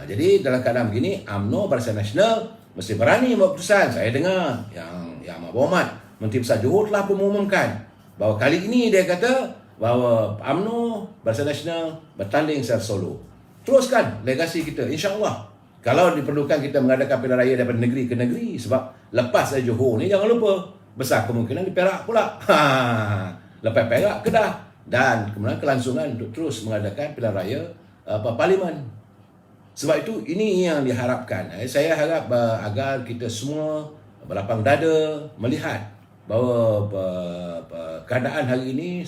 Jadi dalam keadaan begini, UMNO Barisan Nasional mesti berani buat keputusan. Saya dengar yang Amat Berhormat Menteri Besar Johor telah mengumumkan bahawa kali ini dia kata bahawa UMNO Barisan Nasional bertanding secara solo. Teruskan legasi kita, insya-Allah. Kalau diperlukan kita mengadakan pilihan raya daripada negeri ke negeri, sebab lepas dari Johor ni jangan lupa besar kemungkinan di Perak pula. Lepas Perak, Kedah, dan kemudian kelangsungan untuk terus mengadakan pilihan raya parlimen. Sebab itu ini yang diharapkan. Saya harap agar kita semua berlapang dada melihat bahawa keadaan hari ini,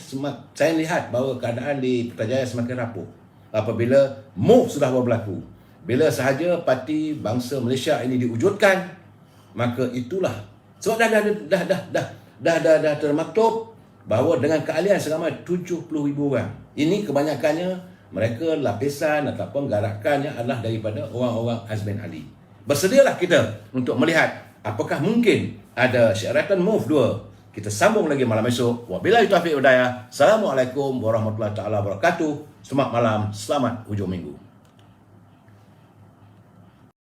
saya lihat bahawa keadaan di Putrajaya semakin rapuh apabila MOVE sudah berlaku. Bila sahaja Parti Bangsa Malaysia ini diwujudkan, maka itulah sebab dah termaktub bahawa dengan keahlian seramai 70,000 orang. Ini kebanyakannya mereka lapisan ataupun garakannya adalah daripada orang-orang Azmin Ali. Bersedialah kita untuk melihat apakah mungkin ada syaratan MOVE 2. Kita sambung lagi malam esok. Wabillahi taufiq wal hidayah. Assalamualaikum warahmatullahi taala wabarakatuh. Selamat malam, selamat hujung minggu.